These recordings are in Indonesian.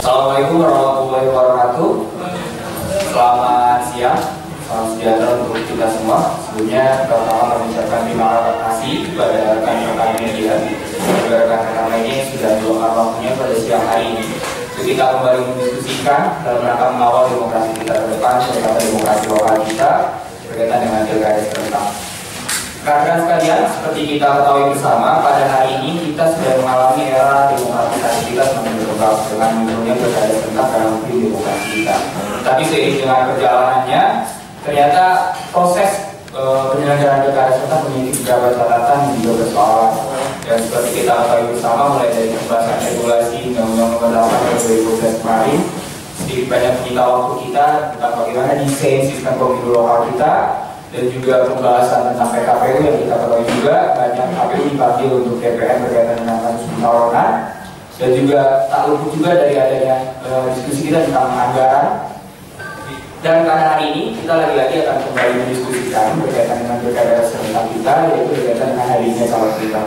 Assalamualaikum warahmatullahi wabarakatuh. Selamat siang, salam sejahtera untuk kita semua. Sebelumnya pertama kami ucapkan terima kasih kepada rekan-rekan media, kepada rekan-rekan ini sudah meluangkan waktunya pada siang hari ini. Kita kembali mendiskusikan dalam rangka mengawal demokrasi kita ke depan, serta demokrasi lokal kita berkaitan dengan pilkada serentak. Rekan-rekan sekalian, seperti kita ketahui bersama, pada hari ini kita sudah mengalami era demokratisasi kita semakin berkembang dengan munculnya pilkada serentak dalam tim demokrasi kita. Tapi seiring dengan perjalanannya, ternyata proses penyelenggaraan pilkada serentak memiliki beberapa catatan dan juga persoalan. Dan seperti kita ketahui bersama, mulai dari pembahasan regulasi Undang-Undang Nomor 8 Tahun 2012 kemarin, sedikit banyak menyita waktu kita tentang bagaimana desain sistem pemilu lokal kita, dan juga pembahasan tentang PKPU yang kita ketahui juga banyak KPU dipanggil untuk DPR berkaitan dengan kasus pencalonan, dan juga tak luput juga dari adanya diskusi kita tentang anggaran. Dan pada hari ini kita lagi-lagi akan kembali mendiskusikan berkaitan dengan pilkada serentak kita, yaitu berkaitan dengan hadirnya calon kita.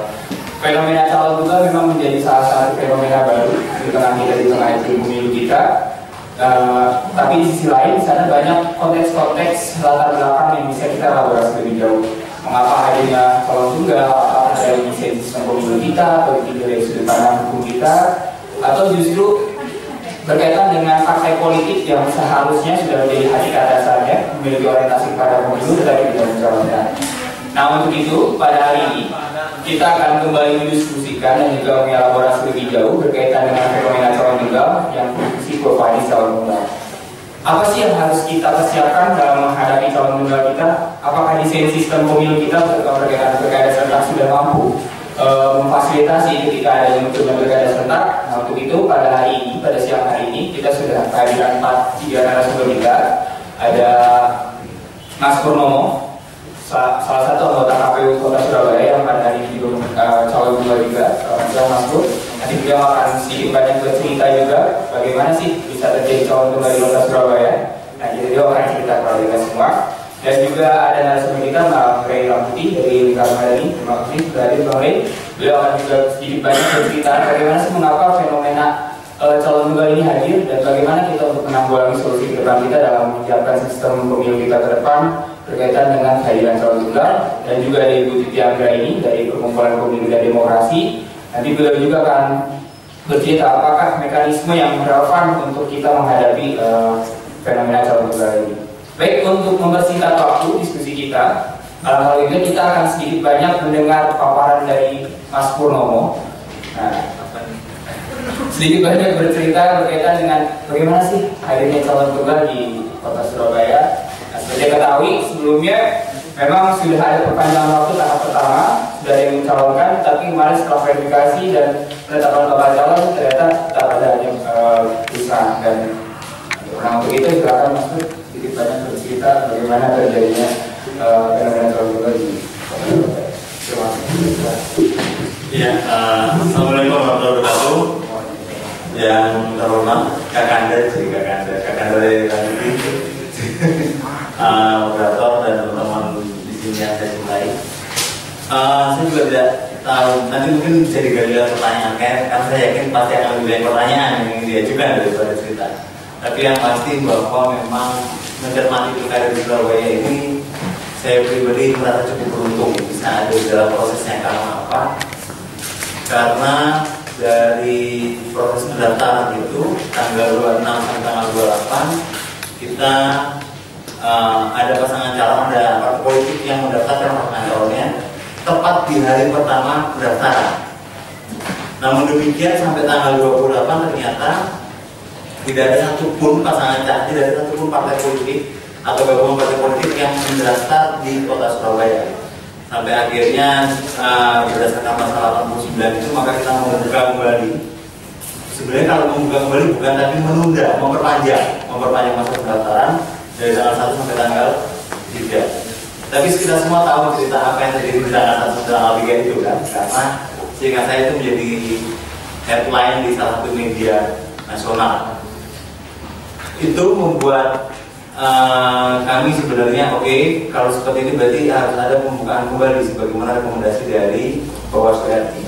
Fenomena calon juga memang menjadi salah satu fenomena baru di tengah kita, di tengah pemilu kita. Tapi di sisi lain, di sana banyak konteks-konteks latar belakang yang bisa kita elaborasi lebih jauh. Mengapa hadirnya calon tunggal, apakah dari sistem pemilu kita, atau dari sudut pandang hukum kita, atau justru berkaitan dengan partai politik yang seharusnya sudah menjadi hakikat dasarnya, memiliki orientasi pada pemilu tetapi tidak mencalonkan. Nah, untuk itu pada hari ini kita akan kembali mendiskusikan dan juga mengelaborasi lebih jauh berkaitan dengan fenomena calon tunggal yang fungsi profiling calon tunggal. Apa sih yang harus kita persiapkan dalam menghadapi calon tunggal kita? Apakah desain sistem pemilu kita berkaitan pilkada serentak sudah mampu memfasilitasi ketika ada yang munculnya pilkada serentak? Nah, untuk itu pada hari ini, pada siang hari ini kita sudah kehadiran 3 narasumber kita. Ada Mas Purnomo, salah satu anggota KPU Kota Surabaya yang pada hari ini belum calon tunggal juga. Mas Pur, nanti beliau akan sedikit banyak bercerita juga bagaimana sih bisa terjadi calon tunggal di Kota Surabaya. Nah, jadi beliau akan cerita kepada kita semua. Dan juga ada narasumber kita Mbak Ray Ramputi dari Lingkaran Madani. Terima kasih sudah hadir Mbak Ray. Beliau akan juga sedikit banyak bercerita bagaimana sih mengapa fenomena calon tunggal ini hadir dan bagaimana kita untuk menanggulangi solusi ke depan kita dalam menyiapkan sistem pemilu kita ke depan berkaitan dengan kehadiran calon tunggal. Dan juga ada Ibu Titi Anggra ini dari Perkumpulan Pemilu dan Demokrasi. Nanti beliau juga akan bercerita apakah mekanisme yang relevan untuk kita menghadapi fenomena calon tunggal ini. Baik, untuk mempersingkat waktu diskusi kita, hal ini kita akan sedikit banyak mendengar paparan dari Mas Purnomo. Nah, sedikit banyak bercerita berkaitan dengan bagaimana sih hadirnya calon tunggal di Kota Surabaya. Nah, seperti ketahui sebelumnya memang sudah ada perpanjangan waktu tahap pertama, sudah ada yang mencalonkan, tapi kemarin setelah verifikasi dan penetapan bakal calon ternyata tetap ada yang bisa. Dan untuk itu silakan Mas Pur sedikit banyak bercerita bagaimana terjadinya fenomena calon tunggal di Kota Surabaya. Terima kasih. Ya, Assalamualaikum warahmatullahi wabarakatuh. Yang terhormat Kakanda dari Lanjuti, moderator dan teman-teman di sini yang saya cintai. Saya juga tidak tahu, nanti mungkin bisa digali pertanyaan karena saya yakin pasti akan lebih banyak pertanyaan yang diajukan daripada cerita. Tapi yang pasti bahwa memang mencermati pilkada di Surabaya ini, saya pribadi merasa cukup beruntung bisa ada dalam prosesnya. Karena apa? Karena dari proses pendaftaran itu tanggal 26 sampai tanggal 28 kita ada pasangan calon, ada partai politik yang mendaftarkan pasangan calonnya tepat di hari pertama pendaftaran. Namun demikian sampai tanggal 28 ternyata tidak ada satupun pasangan calon, tidak ada satupun partai politik atau gabungan partai politik yang mendaftar di Kota Surabaya. Sampai akhirnya berdasarkan pasal 89 itu maka kita membuka kembali. Sebenarnya kalau membuka kembali bukan, tapi menunda, memperpanjang masa pendaftaran dari tanggal 1 sampai tanggal 3. Tapi kita semua tahu cerita apa yang terjadi di tanggal 1 sampai tanggal 3 itu kan, karena seingat saya itu menjadi headline di salah satu media nasional. Itu membuat kami sebenarnya kalau seperti ini berarti harus ada pembukaan kembali sebagaimana rekomendasi dari Bawaslu RI.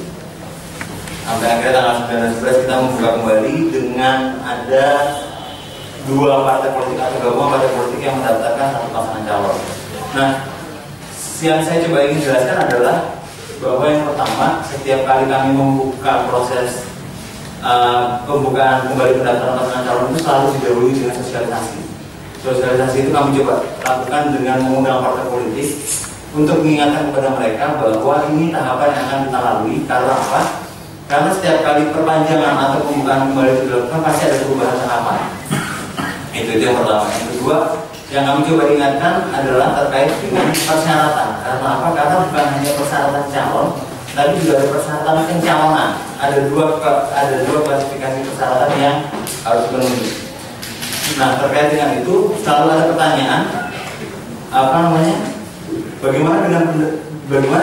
Sampai akhirnya tanggal 19 kita membuka kembali dengan ada ada dua partai politik atau gabungan partai politik yang mendaftarkan satu pasangan calon. Nah, yang saya coba ingin jelaskan adalah bahwa yang pertama, setiap kali kami membuka proses pembukaan kembali pendaftaran pasangan calon itu selalu didahului dengan sosialisasi. Sosialisasi itu kami coba lakukan dengan mengundang partai politik untuk mengingatkan kepada mereka bahwa ini tahapan yang akan kita lalui. Karena apa? Karena setiap kali perpanjangan atau pembukaan kembali itu dilakukan pasti ada perubahan tahapan. Itu yang pertama. Yang kedua, yang kami coba ingatkan adalah terkait dengan persyaratan. Karena apa? Karena bukan hanya persyaratan calon, tapi juga ada persyaratan pencalonan. Ada dua klasifikasi persyaratan yang harus dipenuhi. Nah, terkait dengan itu selalu ada pertanyaan, bagaimana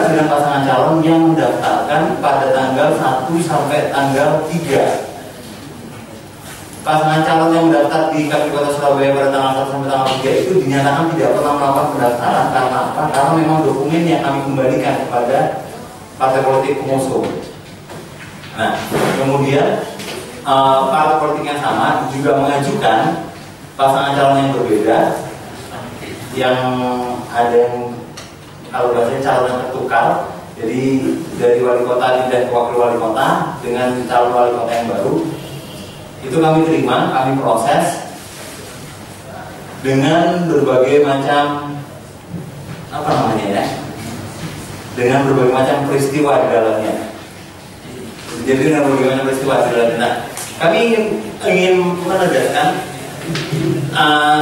dengan pasangan calon yang mendaftarkan pada tanggal 1 sampai tanggal 3? Pasangan calon yang mendaftar di KPU Kota Surabaya pada tanggal 1 sampai tanggal 3 itu dinyatakan tidak pernah melakukan pendaftaran. Karena apa? Karena memang dokumen yang kami kembalikan kepada partai politik pengusung. Nah, kemudian partai politik yang sama juga mengajukan pasangan calon yang berbeda, yang ada yang kalau bahasanya calon yang tertukar. Jadi dari wali kota pindah ke wakil wali kota dengan calon wali kota yang baru. Itu kami terima, kami proses dengan berbagai macam dengan berbagai macam peristiwa di dalamnya. Jadi dengan berbagai macam peristiwa di dalamnya. Nah, kami ingin menegaskan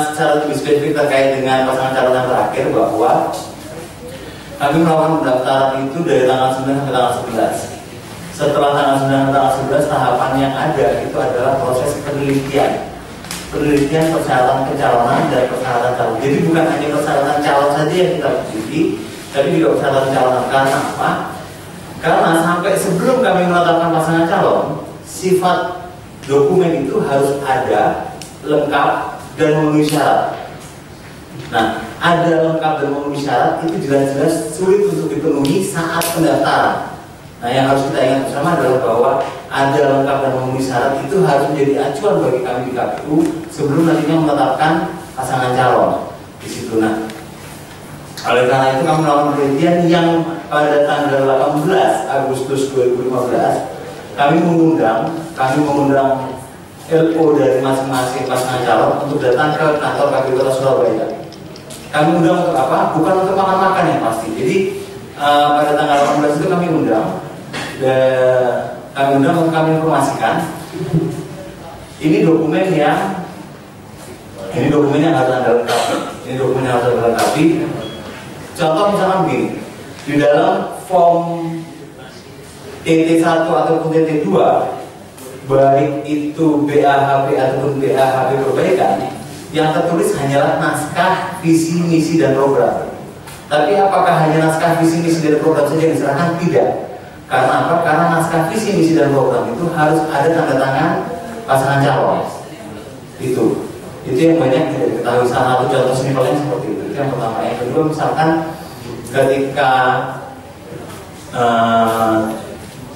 secara lebih spesifik terkait dengan pasangan calon yang terakhir bahwa kami melakukan pendaftaran itu dari tanggal 9 sampai tanggal 11. Setelah tanggal 9 sampai tanggal 11, tahapan yang ada itu adalah proses penelitian persyaratan pencalonan dan persyaratan calon. Jadi bukan hanya persyaratan calon saja yang kita uji, tapi juga persyaratan calonan. Karena apa? Karena sampai sebelum kami menetapkan pasangan calon, sifat dokumen itu harus ada, lengkap, dan memenuhi syarat. Nah, ada lengkap dan memenuhi syarat itu jelas-jelas sulit untuk dipenuhi saat pendaftaran. Nah, yang harus kita ingat bersama adalah bahwa ada lengkap dan memenuhi syarat itu harus menjadi acuan bagi kami di KPU sebelum nantinya menetapkan pasangan calon di situ. Nah, oleh karena itu kami melakukan penelitian yang pada tanggal 18 Agustus 2015 kami mengundang LO dari masing-masing pasangan calon untuk datang ke kantor KPU Kota Surabaya. Kami undang untuk apa? Bukan untuk makan-makan yang pasti. Jadi pada tanggal 18 itu kami undang untuk kami informasikan ini dokumen yang harus Anda lengkapi. Ini dokumen yang harus Anda lengkapi. Contoh misalnya begini, di dalam form TT1 ataupun TT2, baik itu BAHP ataupun BAHP perbaikan, yang tertulis hanyalah naskah visi misi dan program. Tapi apakah hanya naskah visi misi dan program saja yang diserahkan? Tidak. Karena apa? Karena naskah visi misi dan program itu harus ada tanda tangan pasangan calon. Itu yang banyak tidak diketahui. Salah satu contoh simpelnya seperti itu. Itu yang pertama. Yang kedua, misalkan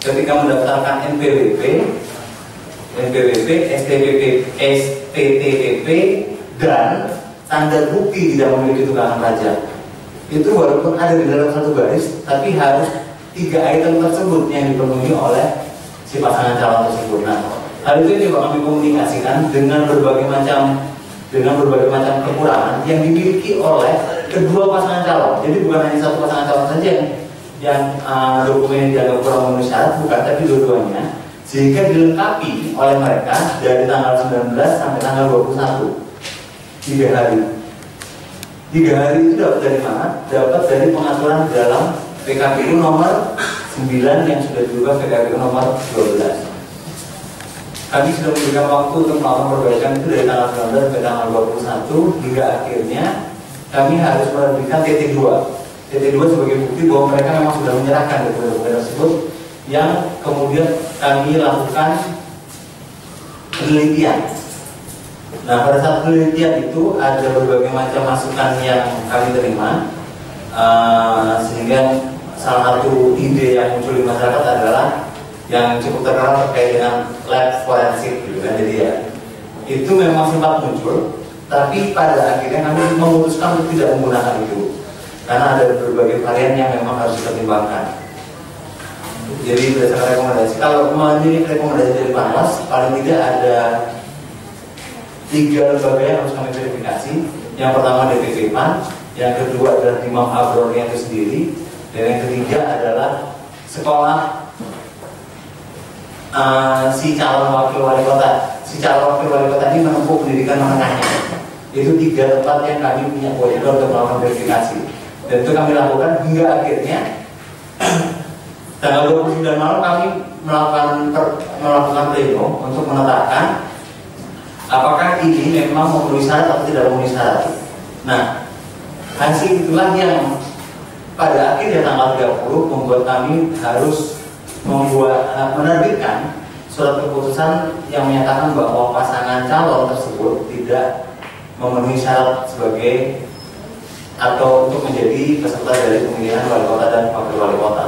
ketika mendaftarkan NPWP, STTPP dan tanda bukti tidak memiliki tunggakan pajak. Itu walaupun ada di dalam satu garis, tapi harus 3 item tersebut yang dipenuhi oleh si pasangan calon tersebut. Nah, hal itu juga kami komunikasikan dengan berbagai macam kekurangan yang dimiliki oleh kedua pasangan calon. Jadi bukan hanya satu pasangan calon saja yang dokumen yang dianggap kurang memenuhi syarat, bukan, tapi dua-duanya, sehingga dilengkapi oleh mereka dari tanggal 19 sampai tanggal 21, 3 hari. 3 hari itu dapat dari mana? Dapat dari pengaturan dalam PKPU nomor 9 yang sudah diubah PKPU nomor 12. Kami sudah memberikan waktu untuk melakukan perbaikan itu dari tanggal 19 sampai tanggal 21, hingga akhirnya kami harus menerbitkan TT2 sebagai bukti bahwa mereka memang sudah menyerahkan dokumen tersebut, yang kemudian kami lakukan penelitian. Nah, pada saat penelitian itu ada berbagai macam masukan yang kami terima, sehingga salah satu ide yang muncul di masyarakat adalah yang cukup terkenal terkait dengan lab forensik, gitu kan. Jadi ya, itu memang sempat muncul, tapi pada akhirnya kami memutuskan untuk tidak menggunakan itu karena ada berbagai varian yang memang harus dipertimbangkan. Jadi berdasarkan rekomendasi, kalau menurut rekomendasi dari Panwas, paling tidak ada 3 lembaga yang harus kami verifikasi. Yang pertama DPP PAN, yang kedua adalah Imam Abrornya itu sendiri, dan yang ketiga adalah sekolah si calon wakil wali kota. Si calon wakil wali kota ini menempuh pendidikan menengahnya. Itu 3 tempat yang kami punya kewajiban untuk melakukan verifikasi, dan itu kami lakukan hingga akhirnya tanggal 29 malam kami melakukan pleno untuk menetapkan apakah ini memang memenuhi syarat atau tidak memenuhi syarat. Nah, hasil itulah yang pada akhirnya tanggal 30 membuat kami harus menerbitkan surat keputusan yang menyatakan bahwa pasangan calon tersebut tidak memenuhi syarat sebagai atau untuk menjadi peserta dari pemilihan wali kota dan wakil wali kota.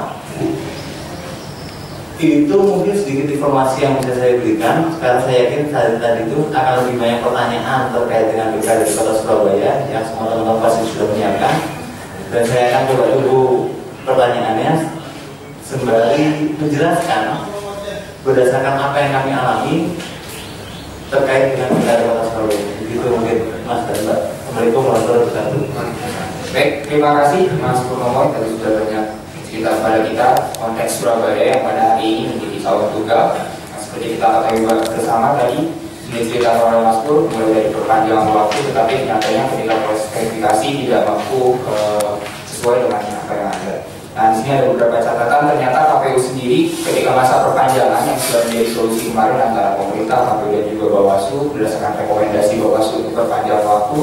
Itu mungkin sedikit informasi yang bisa saya berikan. Karena saya yakin tadi itu akan lebih banyak pertanyaan terkait dengan pilkada di Kota Surabaya yang semua teman-teman pasti sudah menyiapkan, dan saya akan coba tunggu pertanyaannya sembari menjelaskan berdasarkan apa yang kami alami terkait dengan pilkada Kota Surabaya. Begitu mungkin Mas dan Mbak. Assalamualaikum warahmatullahi wabarakatuh. Baik, terima kasih Mas Purnomo. Tadi sudah banyak cerita pada kita konteks Surabaya yang pada hari ini menjadi calon tunggal. Nah, seperti kita ketahui bersama tadi cerita oleh Mas Pur, mulai dari perpanjangan waktu, tetapi nyatanya ketika proses verifikasi tidak mampu sesuai dengan apa yang ada. Nah, di sini ada beberapa catatan. Ternyata KPU sendiri ketika masa perpanjangan yang sudah menjadi solusi kemarin antara pemerintah, KPU dan juga Bawaslu berdasarkan rekomendasi Bawaslu untuk perpanjangan waktu,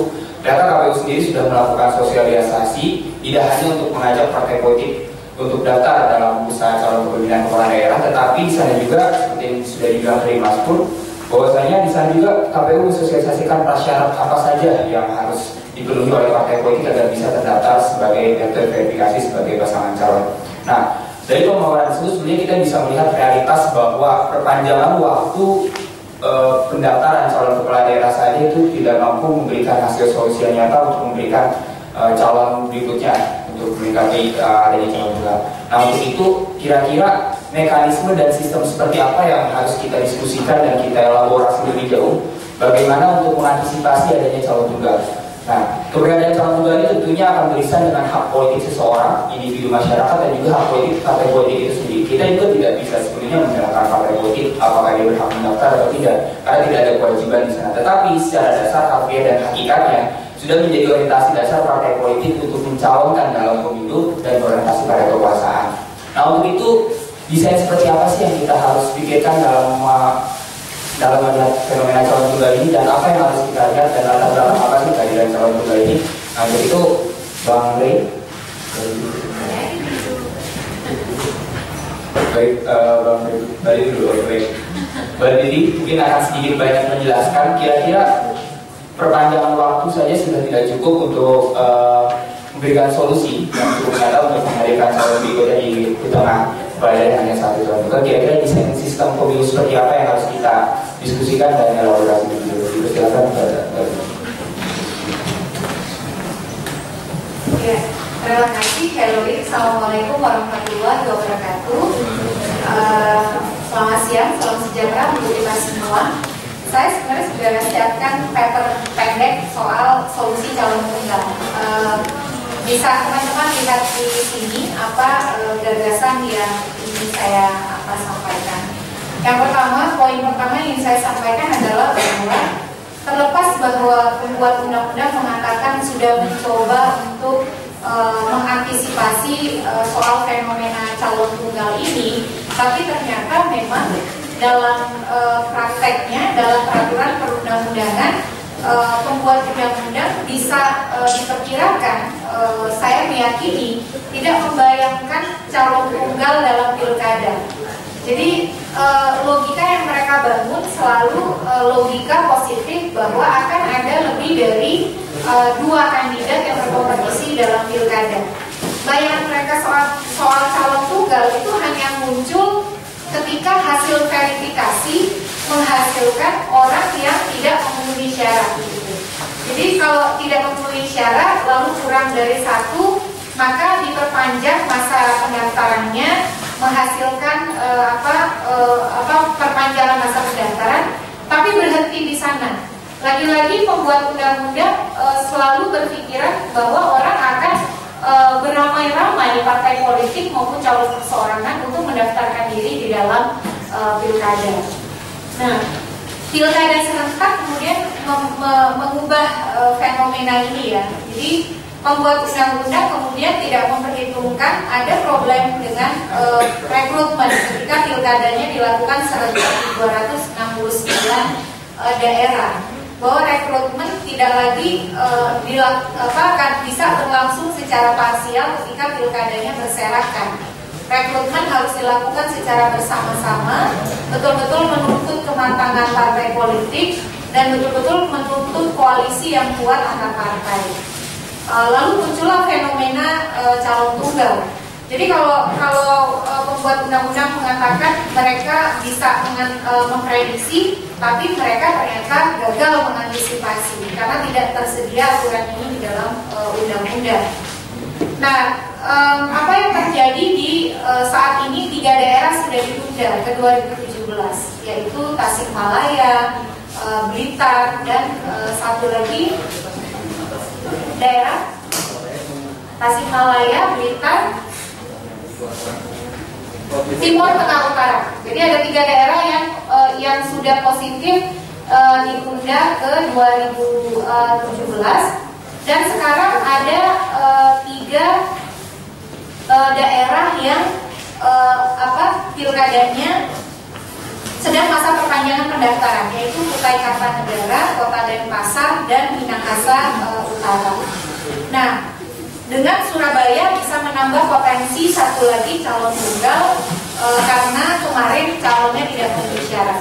ternyata KPU sendiri sudah melakukan sosialisasi tidak hanya untuk mengajak partai politik untuk daftar dalam bursa calon pemilihan kepala daerah, tetapi di sana juga seperti yang sudah dibilang dari Mas Pur, bahwasanya di sana juga KPU mensosialisasikan prasyarat apa saja yang harus dipenuhi oleh partai politik agar bisa terdaftar sebagai daftar verifikasi sebagai pasangan calon. Nah, dari pemaparan tersebut sebenarnya kita bisa melihat realitas bahwa perpanjangan waktu pendaftaran calon kepala daerah saja itu tidak mampu memberikan hasil solusi yang nyata untuk memberikan calon berikutnya untuk melengkapi adanya calon tunggal. Nah, untuk itu kira-kira mekanisme dan sistem seperti apa yang harus kita diskusikan dan kita elaborasi lebih jauh, bagaimana untuk mengantisipasi adanya calon tunggal. Nah, keberadaan calon tunggal ini tentunya akan beririsan dengan hak politik seseorang, individu masyarakat, dan juga hak politik partai politik itu sendiri. Kita juga tidak bisa sebenarnya menyalahkan partai politik apakah dia berhak mendaftar atau tidak, karena tidak ada kewajiban di sana. Tetapi secara dasar harfiah dan hakikatnya sudah menjadi orientasi dasar partai politik untuk mencalonkan dalam pemilu dan berorientasi pada kekuasaan. Nah, untuk itu desain seperti apa sih yang kita harus pikirkan dalam melihat fenomena calon tunggal ini, dan apa yang harus kita lihat dan latar belakang apa sih kehadiran calon tunggal ini. Nah, untuk itu Bang Rey. Baik, Bang Rey, balik dulu. Baik, Mbak Didi mungkin akan sedikit banyak menjelaskan kira-kira perpanjangan waktu saja sudah tidak cukup untuk memberikan solusi yang cukup nyata untuk menghadirkan calon berikutnya di tengah badan hanya satu calon tunggal. Kira-kira desain sistem pemilu seperti apa yang harus kita diskusikan dan elaborasi dulu. Silakan Mbak. Ya, terima kasih. Assalamualaikum warahmatullahi wabarakatuh. Selamat siang, salam sejahtera untuk kita semua. Saya sebenarnya sudah siapkan paper pendek soal solusi calon tunggal. Bisa teman-teman lihat di sini apa gagasan yang ingin saya sampaikan. Yang pertama, poin pertama yang ingin saya sampaikan adalah bahwa terlepas bahwa pembuat undang-undang mengatakan sudah mencoba untuk mengantisipasi soal fenomena calon tunggal ini, tapi ternyata memang dalam prakteknya, dalam peraturan perundang-undangan, pembuat undang-undang bisa diperkirakan, saya meyakini tidak membayangkan calon tunggal dalam pilkada. Jadi logika yang mereka bangun selalu logika positif bahwa akan ada lebih dari 2 kandidat yang berkompetisi dalam pilkada. Bayangan mereka soal calon tunggal itu hanya muncul ketika hasil verifikasi menghasilkan orang yang tidak syarat gitu. Jadi kalau tidak memenuhi syarat lalu kurang dari 1, maka diperpanjang masa pendaftarannya, menghasilkan perpanjangan masa pendaftaran, tapi berhenti di sana. Lagi-lagi pembuat undang-undang selalu berpikiran bahwa orang akan beramai-ramai partai politik maupun calon perseorangan untuk mendaftarkan diri di dalam pilkada. Nah, pilkada serentak kemudian mengubah fenomena ini ya. Jadi pembuat undang-undang kemudian tidak memperhitungkan ada problem dengan rekrutmen ketika pilkadanya dilakukan serentak di 269 daerah, bahwa rekrutmen tidak lagi akan bisa berlangsung secara parsial ketika pilkadanya berserakan. Rekrutmen harus dilakukan secara bersama-sama, betul-betul menuntut kematangan partai politik dan betul-betul menuntut koalisi yang kuat antar partai. Lalu muncullah fenomena calon tunggal. Jadi kalau pembuat undang-undang mengatakan mereka bisa memprediksi, tapi mereka ternyata gagal mengantisipasi karena tidak tersedia aturan ini di dalam undang-undang. Nah, apa yang terjadi di saat ini 3 daerah sudah ditunda ke 2017, yaitu Tasikmalaya, Blitar, dan satu lagi daerah Tasikmalaya, Blitar, Timur Tengah Utara. Jadi ada 3 daerah yang sudah positif ditunda ke 2017, dan sekarang ada 3 daerah yang pilkadanya sedang masa perpanjangan pendaftaran, yaitu Kutai Kartanegara, Kota Denpasar, dan Minahasa Utara. Nah, dengan Surabaya bisa menambah potensi satu lagi calon tunggal karena kemarin calonnya tidak memenuhi syarat.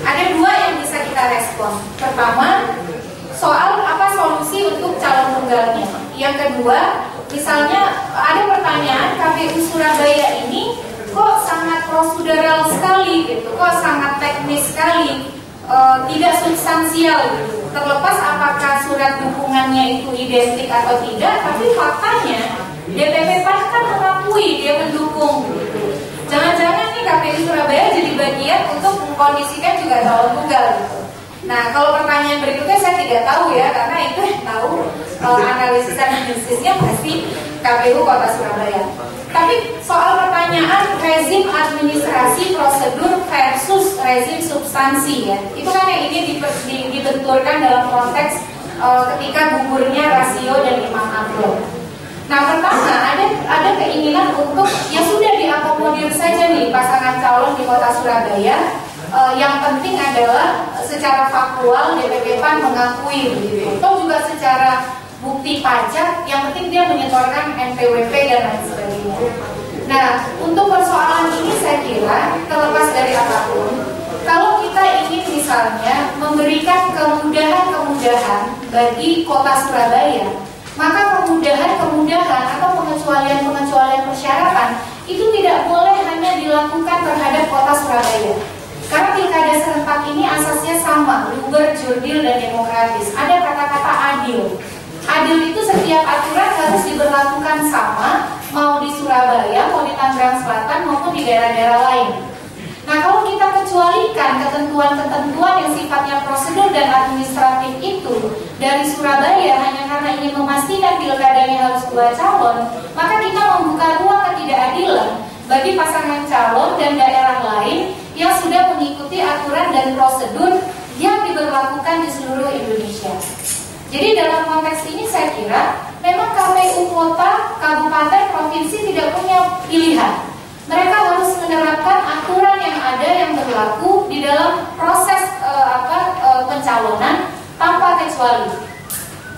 Ada 2 yang bisa kita respon. Pertama, soal apa solusi untuk calon tunggalnya. Yang kedua, misalnya ada pertanyaan, KPU Surabaya ini kok sangat prosedural sekali gitu, kok sangat teknis sekali, tidak substansial gitu. Terlepas apakah surat dukungannya itu identik atau tidak, tapi faktanya DPP PAN kan mengakui dia mendukung gitu. Jangan-jangan nih KPU Surabaya jadi bagian untuk mengkondisikan juga calon tunggal gitu. Nah, kalau pertanyaan berikutnya saya tidak tahu ya, karena itu yang tahu analisisnya pasti KPU Kota Surabaya. Tapi soal pertanyaan rezim administrasi prosedur versus rezim substansi ya, itu kan yang ini dibenturkan dalam konteks ketika gugurnya rasio dan imam amplop. Nah, pertama ada keinginan untuk ya sudah diakomodir saja nih pasangan calon di Kota Surabaya. Yang penting adalah secara faktual DPP PAN mengakui begitu. Atau juga secara bukti pajak, yang penting dia menyetorkan NPWP dan lain sebagainya. Nah, untuk persoalan ini saya kira terlepas dari apapun, kalau kita ingin misalnya memberikan kemudahan-kemudahan bagi Kota Surabaya, maka kemudahan-kemudahan atau pengecualian-pengecualian persyaratan itu tidak boleh hanya dilakukan terhadap Kota Surabaya. Karena pilkada serentak ini asasnya sama, luber, jurdil, dan demokratis. Ada kata-kata adil. Adil itu setiap aturan harus diberlakukan sama, mau di Surabaya, mau di Tangerang Selatan, maupun di daerah-daerah lain. Nah, kalau kita kecualikan ketentuan-ketentuan yang sifatnya prosedur dan administratif itu dari Surabaya hanya karena ingin memastikan pilkadanya harus 2 calon, maka kita membuka ruang ketidakadilan bagi pasangan calon dan daerah lain yang sudah mengikuti aturan dan prosedur yang diberlakukan di seluruh Indonesia. Jadi dalam konteks ini saya kira memang KPU kota, kabupaten, provinsi tidak punya pilihan. Mereka harus menerapkan aturan yang ada yang berlaku di dalam proses pencalonan tanpa kecuali.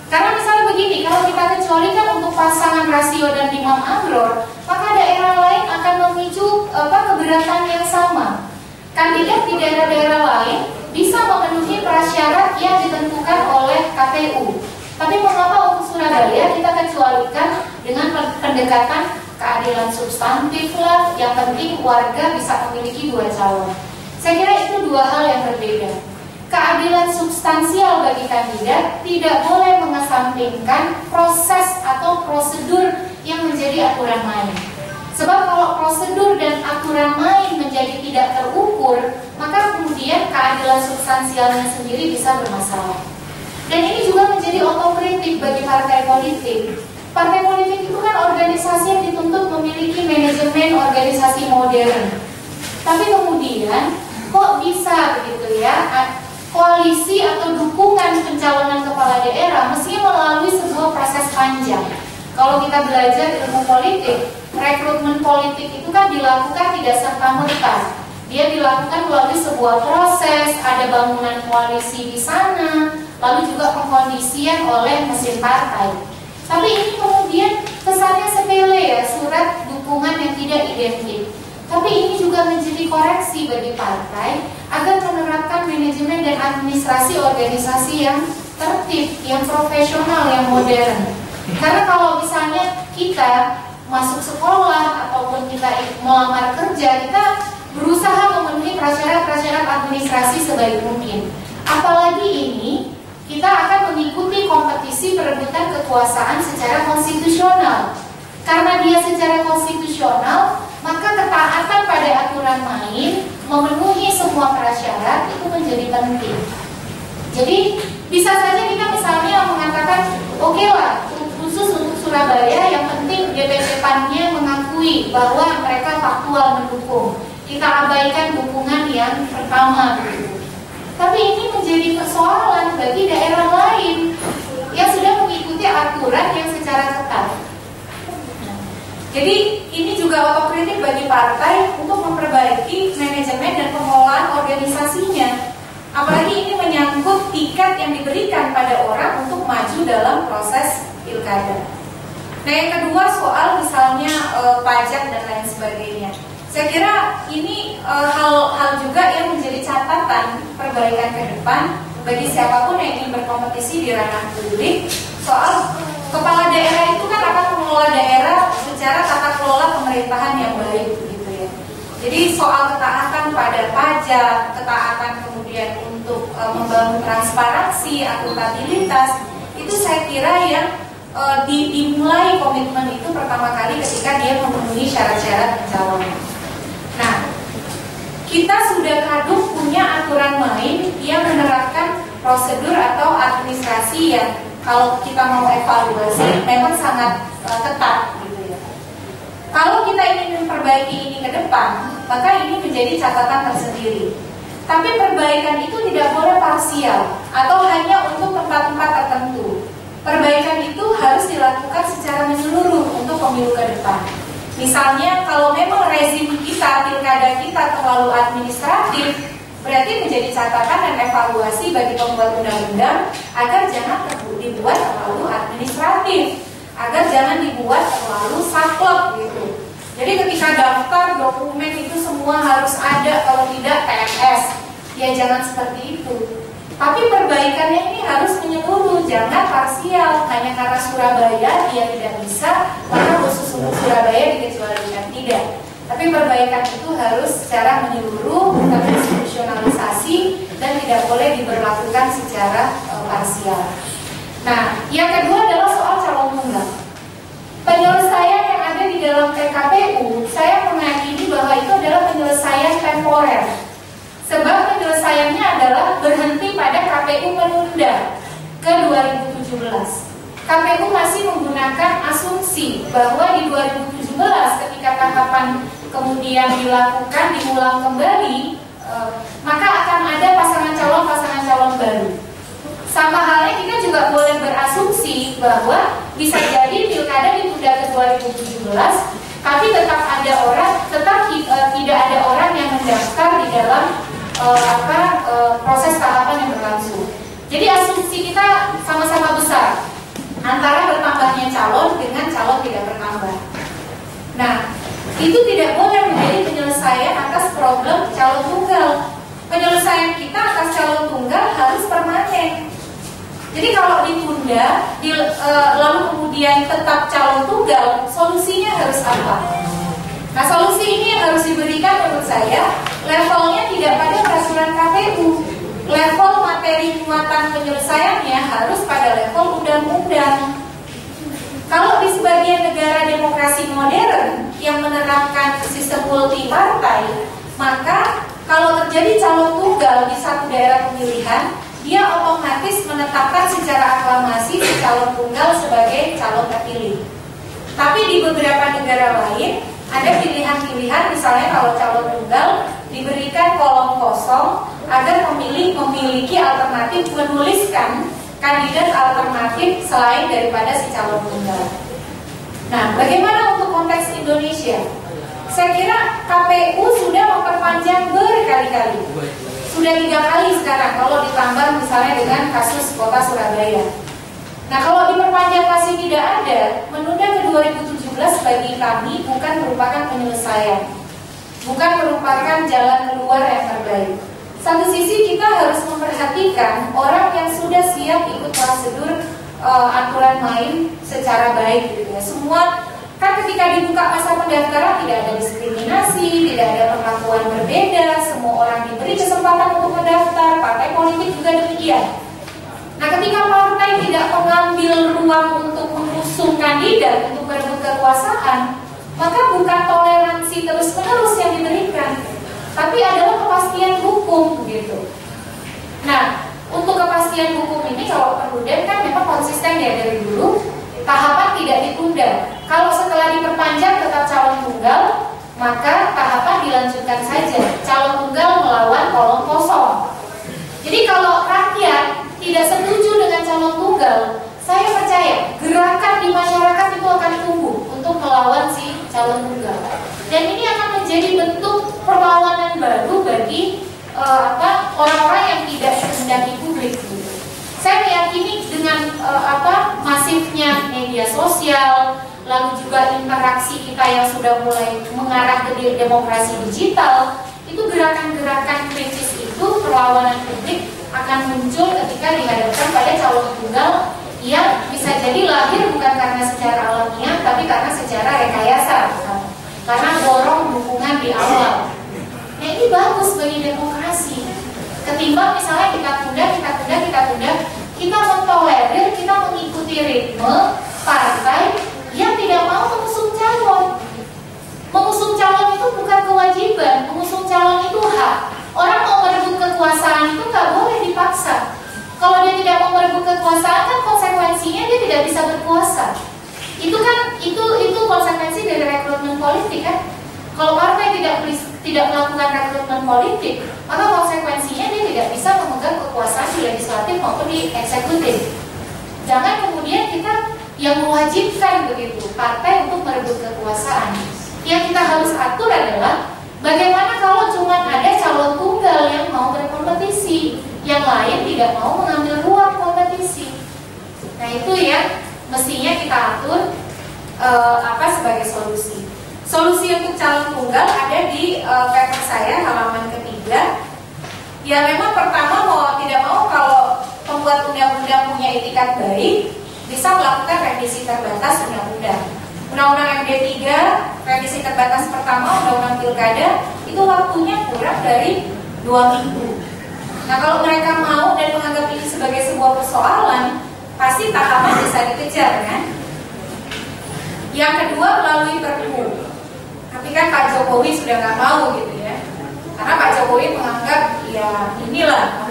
Karena misalnya begini, kalau kita kecualikan untuk pasangan rasio dan imam amror, maka daerah lain akan memicu keberatan yang sama. Kandidat di daerah-daerah lain bisa memenuhi prasyarat yang ditentukan oleh KPU. Tapi mengapa untuk Surabaya kita kecualikan dengan pendekatan keadilan substantif lah, yang penting warga bisa memiliki 2 calon. Saya kira itu 2 hal yang berbeda. keadilan substansial bagi kandidat tidak boleh mengesampingkan proses atau prosedur yang menjadi aturan main. Sebab kalau prosedur dan aturan main menjadi tidak terukur, maka kemudian keadilan substansialnya sendiri bisa bermasalah. Dan ini juga menjadi otokritik bagi partai politik. Partai politik itu kan organisasi yang dituntut memiliki manajemen organisasi modern. Tapi kemudian kok bisa begitu ya? Koalisi atau dukungan pencalonan kepala daerah mesti melalui sebuah proses panjang. Kalau kita belajar ilmu politik, rekrutmen politik itu kan dilakukan tidak serta-merta. Dia dilakukan melalui sebuah proses, ada bangunan koalisi di sana, lalu juga pengkondisian oleh mesin partai. Tapi ini kemudian kesannya sepele ya, surat dukungan yang tidak identik. Tapi ini juga menjadi koreksi bagi partai agar menerapkan manajemen dan administrasi organisasi yang tertib, yang profesional, yang modern. Karena kalau misalnya kita masuk sekolah ataupun kita melamar kerja, kita berusaha memenuhi prasyarat-prasyarat administrasi sebaik mungkin. Apalagi ini kita akan mengikuti kompetisi perebutan kekuasaan secara konstitusional. Karena dia secara konstitusional, maka ketaatan pada aturan main, memenuhi semua prasyarat itu menjadi penting. Jadi bisa saja kita misalnya mengatakan, oke lah, khusus untuk Surabaya yang penting DPP PAN-nya mengakui bahwa mereka faktual mendukung. Kita abaikan dukungan yang pertama. Tapi ini menjadi persoalan bagi daerah lain yang sudah mengikuti aturan yang secara ketat. Jadi ini juga otokritik bagi partai untuk memperbaiki manajemen dan pengelolaan organisasinya. Apalagi ini menyangkut tiket yang diberikan pada orang untuk maju dalam proses pilkada. Nah, yang kedua soal misalnya pajak dan lain sebagainya. Saya kira ini hal juga yang menjadi catatan perbaikan ke depan bagi siapapun yang ingin berkompetisi di ranah publik. Soal kepala daerah itu kan akan mengelola daerah secara tata kelola pemerintahan yang baik, gitu ya. Jadi soal ketaatan pada pajak, ketaatan kemudian untuk membangun transparansi, akuntabilitas, itu saya kira yang dimulai komitmen itu pertama kali ketika dia memenuhi syarat-syarat pencalonan. Nah, kita sudah kadung punya aturan main yang menerapkan prosedur atau administrasi yang kalau kita mau evaluasi memang sangat ketat gitu ya. Kalau kita ingin memperbaiki ini ke depan, maka ini menjadi catatan tersendiri. Tapi perbaikan itu tidak boleh parsial atau hanya untuk tempat-tempat tertentu. Perbaikan itu harus dilakukan secara menyeluruh untuk pemilu ke depan. Misalnya kalau memang rezim kita, pilkada kita terlalu administratif, berarti menjadi catatan dan evaluasi bagi pembuat undang-undang agar jangan dibuat terlalu administratif, agar jangan dibuat terlalu saklek gitu. Jadi ketika daftar dokumen itu semua harus ada, kalau tidak PNS, ya jangan seperti itu. Tapi perbaikannya ini harus menyeluruh, jangan parsial. Hanya karena Surabaya dia tidak bisa, maka khusus untuk Surabaya dikecualikan, tidak. Tapi perbaikan itu harus secara menyeluruh, terinstitusionalisasi, dan tidak boleh diberlakukan secara parsial. Nah, yang kedua adalah soal calon tunggal. Penyelesaian yang ada di dalam PKPU, saya meyakini bahwa itu adalah penyelesaian temporer. Sebab penyelesaiannya adalah berhenti pada KPU menunda ke 2017. KPU masih menggunakan asumsi bahwa di 2017 ketika tahapan kemudian diulang kembali, maka akan ada pasangan calon baru. Sama halnya kita juga boleh berasumsi bahwa bisa jadi pilkada ditunda ke 2017, tapi tetap tidak ada orang yang mendaftar di dalam proses tahapan yang berlangsung. Jadi asumsi kita sama-sama besar antara bertambahnya calon dengan calon tidak bertambah. Nah, itu tidak boleh menjadi penyelesaian atas problem calon tunggal. Penyelesaian kita atas calon tunggal harus permanen. Jadi kalau ditunda, lalu kemudian tetap calon tunggal, solusinya harus apa? Nah, solusi ini yang harus diberikan menurut saya levelnya tidak pada peraturan KPU, level undang-undang. Kalau di sebagian negara demokrasi modern yang menerapkan sistem multi partai, maka kalau terjadi calon tunggal di satu daerah pemilihan, dia otomatis menetapkan secara aklamasi si calon tunggal sebagai calon terpilih. Tapi di beberapa negara lain ada pilihan-pilihan, misalnya kalau calon tunggal diberikan kolom kosong agar pemilih memiliki alternatif menuliskan kandidat alternatif selain daripada si calon tunggal. Nah, bagaimana untuk konteks Indonesia? Saya kira KPU sudah memperpanjang berkali-kali. Sudah 3 kali sekarang kalau ditambah misalnya dengan kasus kota Surabaya. Nah, kalau diperpanjang masih tidak ada, menunda ke 2017 bagi kami bukan merupakan penyelesaian, bukan merupakan jalan keluar yang terbaik. Satu sisi kita harus memperhatikan orang yang sudah siap ikut prosedur aturan main secara baik gitu ya. Semua kan ketika dibuka masa pendaftaran tidak ada diskriminasi, tidak ada perlakuan berbeda, semua orang diberi kesempatan untuk mendaftar, partai politik juga demikian. Nah, ketika partai tidak mengambil ruang untuk mengusung kandidat untuk berebut kekuasaan, maka bukan toleransi terus-menerus yang diberikan, tapi adalah kepastian hukum gitu. Nah, untuk kepastian hukum ini kalau Perludem kan memang konsisten ya dari dulu, tahapan tidak ditunda. Kalau setelah diperpanjang tetap calon tunggal, maka tahapan dilanjutkan saja. Calon tunggal melawan kolom kosong. Jadi kalau rakyat tidak setuju dengan calon tunggal, saya percaya gerakan di masyarakat itu akan tumbuh untuk melawan si calon tunggal. Dan ini akan menjadi bentuk perlawanan baru bagi orang-orang yang tidak dikehendaki publik. Saya meyakini dengan masifnya media sosial, lalu juga interaksi kita yang sudah mulai mengarah ke demokrasi digital, itu gerakan-gerakan kritis itu, perlawanan publik akan muncul ketika dihadapkan pada calon tunggal yang bisa jadi lahir bukan karena secara alamiah, tapi karena secara rekayasa, karena dorong dukungan di awal. Nah, ini bagus bagi demokrasi. Ketimbang misalnya kita tunda, kita mentolerir, kita mengikuti ritme partai yang tidak mau mengusung calon. Mengusung calon itu bukan kewajiban, mengusung calon itu hak. Orang mau merebut kekuasaan itu nggak boleh dipaksa. Kalau dia tidak mau merebut kekuasaan, kan konsekuensinya dia tidak bisa berkuasa. Itu konsekuensi dari rekrutmen politik kan. Kalau partai tidak melakukan rekrutmen politik, maka konsekuensinya dia tidak bisa memegang kekuasaan di legislatif maupun di eksekutif. Jangan kemudian kita yang mewajibkan begitu partai untuk merebut kekuasaan. Yang kita harus atur adalah bagaimana kalau cuma ada calon tunggal yang mau berkompetisi, yang lain tidak mau mengambil ruang kompetisi. Nah, itu ya mestinya kita atur sebagai solusi. Solusi untuk calon tunggal ada di paper saya halaman ketiga. Ya memang pertama mau tidak mau kalau pembuat undang-undang punya etikat baik, bisa melakukan revisi terbatas undang-undang. Undang-undang MD 3, revisi terbatas pertama, undang-undang pilkada, itu waktunya kurang dari 2 minggu. Nah, kalau mereka mau dan menganggap ini sebagai sebuah persoalan, pasti tahapan bisa dikejar kan. Yang kedua melalui Perpu. Tapi kan Pak Jokowi sudah nggak mau gitu ya, karena Pak Jokowi menganggap ya inilah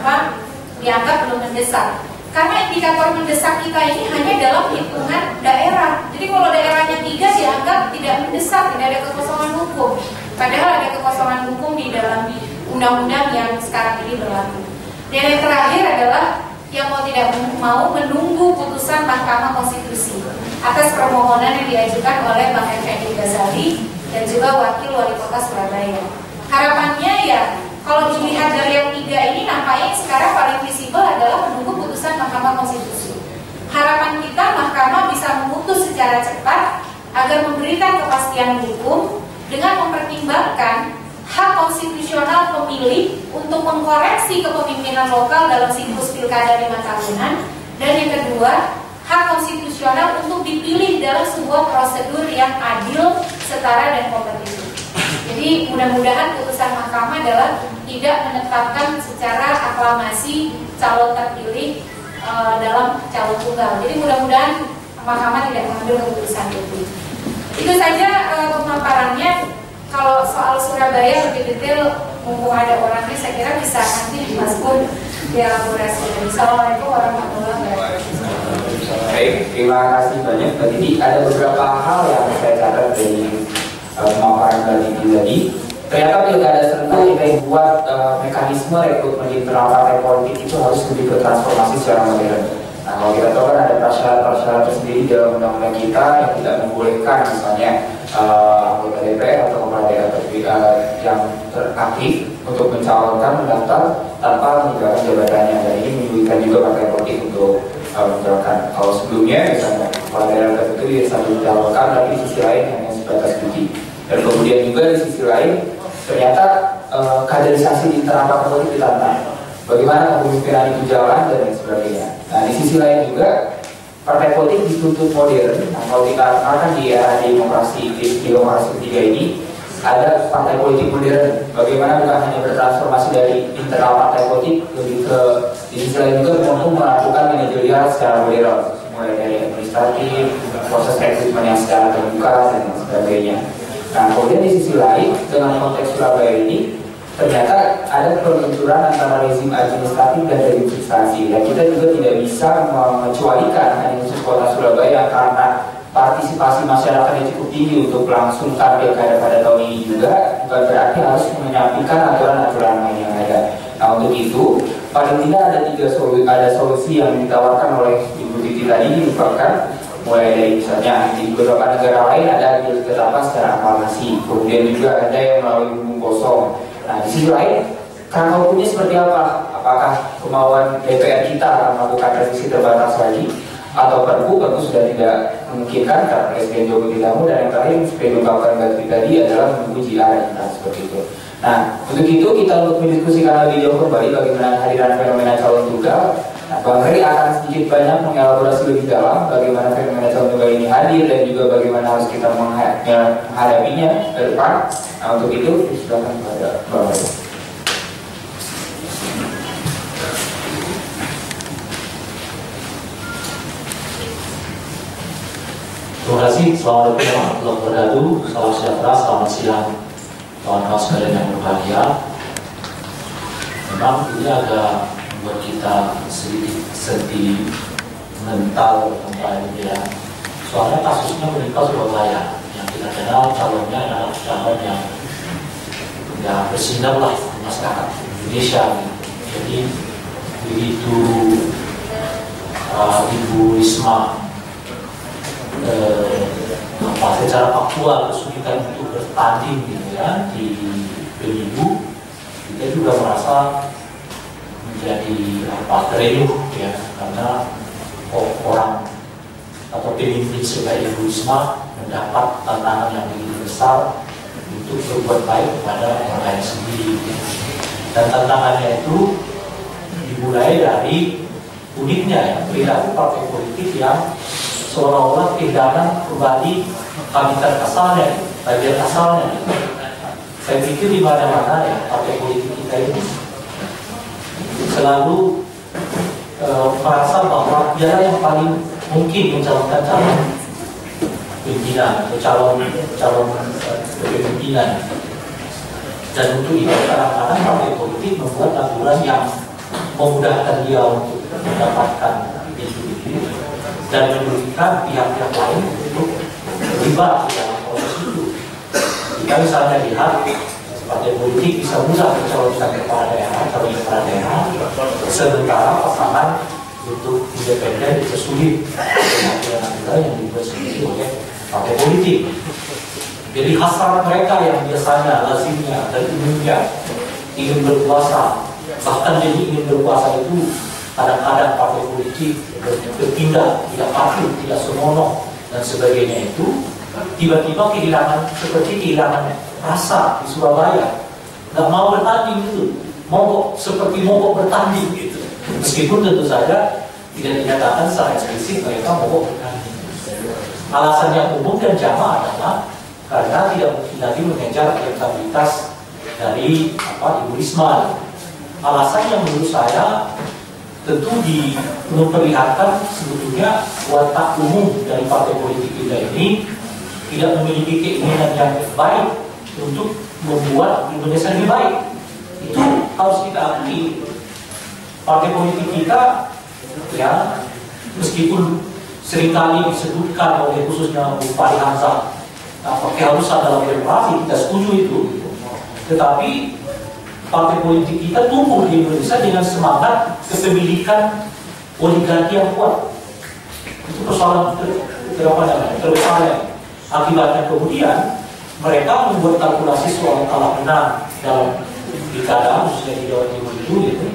dianggap belum mendesak. Karena indikator mendesak kita ini hanya dalam hitungan daerah. Jadi kalau daerahnya 3 dianggap tidak mendesak, tidak ada kekosongan hukum. Padahal ada kekosongan hukum di dalam undang-undang yang sekarang ini berlaku. Dan yang terakhir adalah yang mau tidak mau menunggu putusan Mahkamah Konstitusi atas permohonan yang diajukan oleh Bang Effendi Ghazali dan juga Wakil Wali Kota Surabaya. Harapannya ya kalau dilihat dari yang 3 ini nampaknya sekarang paling visible adalah menunggu putusan Mahkamah Konstitusi. Harapan kita Mahkamah bisa memutus secara cepat agar memberikan kepastian hukum dengan mempertimbangkan hak konstitusional pemilih untuk mengkoreksi kepemimpinan lokal dalam siklus pilkada 5 tahunan, dan yang kedua hak konstitusional untuk dipilih dalam sebuah prosedur yang adil, setara dan kompetitif. Jadi mudah-mudahan putusan Mahkamah adalah tidak menetapkan secara aklamasi calon terpilih dalam calon tunggal. Jadi mudah-mudahan mahkamah tidak mengambil keputusan itu. Itu saja pemaparannya. Kalau soal Surabaya lebih detail, mumpung ada orangnya, saya kira bisa nanti Mas Pun dielaborasi. Assalamualaikum warahmatullahi wabarakatuh. Baik, terima kasih banyak Mbak Didi. Ada beberapa hal yang saya catat dari pemaparan Mbak Didi tadi. Ternyata pilkada serentak kita buat mekanisme rekrutmen internal partai politik itu harus lebih bertransformasi secara modern. Nah, kalau kita tahu kan ada prasyarat tersendiri dalam undang-undang kita yang tidak membolehkan misalnya anggota DPR atau kepala daerah yang teraktif untuk mencalonkan mendaftar tanpa menjalankan jabatannya, dan ini menyulitkan juga partai politik untuk menjalankan. Kalau sebelumnya misalnya kepala daerah tertentu bisa mencalonkan, tapi di sisi lain hanya sebatas bukti. Dan kemudian juga di sisi lain ternyata kaderisasi di internal partai politik ditantang. Bagaimana kepemimpinan itu jalan dan lain sebagainya. Nah, di sisi lain juga partai politik dituntut modern. Nah, kalau kita akan di era demokrasi ketiga ini ada partai politik modern. Bagaimana bukan hanya bertransformasi dari internal partai politik, lebih ke di sisi lain juga mampu melakukan manajerial secara modern, mulai dari administratif, proses rekrutmen yang secara terbuka dan sebagainya. Nah, kemudian di sisi lain dengan konteks Surabaya ini ternyata ada perbenturan antara rezim administratif dan rezim substansi. Dan kita juga tidak bisa mengecualikan hanya khusus kota Surabaya karena partisipasi masyarakatnya cukup tinggi untuk melangsungkan pilkada pada tahun ini juga bukan berarti harus menyampaikan aturan-aturan lain yang ada. Nah, untuk itu paling tidak ada solusi yang ditawarkan oleh Ibu Titi tadi merupakan mulai dari misalnya di beberapa negara lain ada ditetapkan secara aklamasi, kemudian juga ada yang melalui umum kosong. Nah, di sisi lain, kerangka hukumnya seperti apa? Apakah kemauan DPR kita akan melakukan revisi terbatas lagi? Atau perpu sudah tidak memungkinkan karena Presiden Jokowi tidak mau, dan yang terakhir seperti diungkapkan Mbak tadi adalah menunggu JR, seperti itu. Nah, untuk itu kita untuk mendiskusikan lebih jauh kembali bagaimana kehadiran fenomena calon tunggal. Nah, Bang Heri akan sedikit banyak mengelaborasi lebih dalam bagaimana fenomena calon tunggal ini hadir dan juga bagaimana harus kita menghadapinya ke depan. Nah, untuk itu silakan kepada Bang Heri. Terima kasih. Assalamualaikum warahmatullahi wabarakatuh. Salam sejahtera, selamat siang kawan-kawan sekalian yang berbahagia. Memang ini agak membuat kita sedikit sedih, mental tentang ini ya. Soalnya kasusnya menimpa Surabaya yang kita kenal calonnya adalah calon yang bersinar lah di masyarakat Indonesia. Jadi begitu Ibu Risma secara faktual kesulitan untuk bertanding gitu ya di pemilu, kita juga merasa menjadi terenyuh ya, karena orang atau pemimpin sebagai Ibu Risma mendapat tantangan yang begitu besar untuk berbuat baik kepada orang sendiri, dan tantangannya itu dimulai dari uniknya ya perilaku partai politik yang seolah-olah kehilangan kembali habitat asalnya, bagian asalnya. Saya pikir di mana-mana ya partai politik kita ini selalu merasa bahwa dia yang paling mungkin mencalonkan calon pimpinan atau calon kepemimpinan. Dan untuk itu kadang-kadang partai politik membuat aturan yang memudahkan dia untuk mendapatkan itu dan menyulitkan pihak-pihak lain untuk terlibat dalam proses itu. Jika misalnya lihat partai politik bisa mudah mencalonkan kepala daerah, calon kepala daerah, sementara pasangan untuk independen dipersulit dengan aturan yang dibuat sendiri oleh partai politik. Jadi hasrat mereka yang biasanya lazimnya dan umumnya ingin berkuasa, bahkan jadi ingin berkuasa itu kadang-kadang partai politik berpindah, tidak patuh, tidak senonoh dan sebagainya itu tiba-tiba kehilangan rasa di Surabaya, nggak mau bertanding gitu, seperti mogok bertanding gitu, meskipun tentu saja tidak dinyatakan secara eksplisit mereka mogok bertanding. Alasan yang umum dan jamaah adalah karena tidak mungkin lagi mengejar elektabilitas dari Ibu Risma. Alasan yang menurut saya tentu memperlihatkan sebetulnya watak umum dari partai politik kita ini tidak memiliki keinginan yang baik untuk membuat Indonesia lebih baik. Itu harus kita akui. Partai politik kita, ya, meskipun seringkali disebutkan oleh khususnya Bu Fahri Hamzah keharusan dalam demokrasi, kita setuju itu. Tetapi partai politik kita tumbuh di Indonesia dengan semangat kepemilikan oligarki yang kuat. Itu persoalan terbesarnya. Akibatnya kemudian mereka membuat kalkulasi soal kalah menang dalam pilkada, khususnya di Jawa Timur itu, gitu,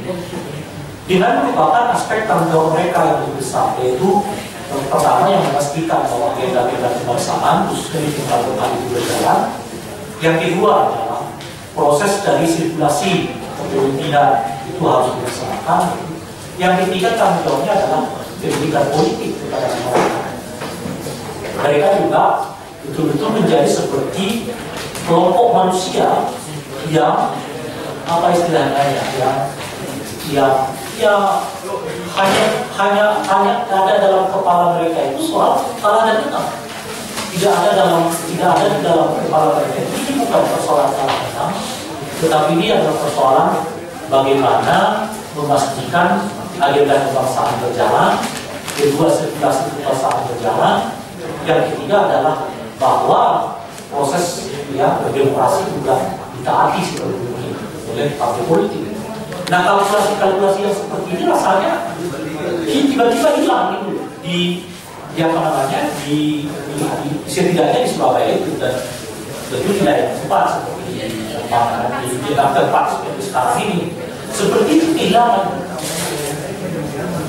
dengan merupakan aspek tanggung jawab mereka yang lebih besar, yaitu pertama yang memastikan bahwa agenda-agenda kebangsaan khususnya di tingkat lokal itu berjalan. Yang kedua adalah proses dari sirkulasi kepemimpinan itu harus dilaksanakan. Yang ketiga tanggung jawabnya adalah pendidikan politik kepada masyarakat. Mereka juga betul-betul menjadi seperti kelompok manusia yang apa istilahnya ya hanya ada dalam kepala mereka itu soal kalah dan menang. Tidak ada di dalam kepala mereka itu. Ini bukan persoalan kalah menang, tetapi ini adalah persoalan bagaimana memastikan agenda kebangsaan berjalan, kedua sirkulasi kebangsaan berjalan, yang ketiga adalah bahwa proses berdemokrasi juga ditaati seperti ini oleh partai politik. Nah, kalkulasi yang seperti ini rasanya tiba-tiba hilang gitu di setidaknya di Surabaya itu, dan tentu tidak yang sempat seperti di tempat seperti sekarang ini, seperti itu kehilangan.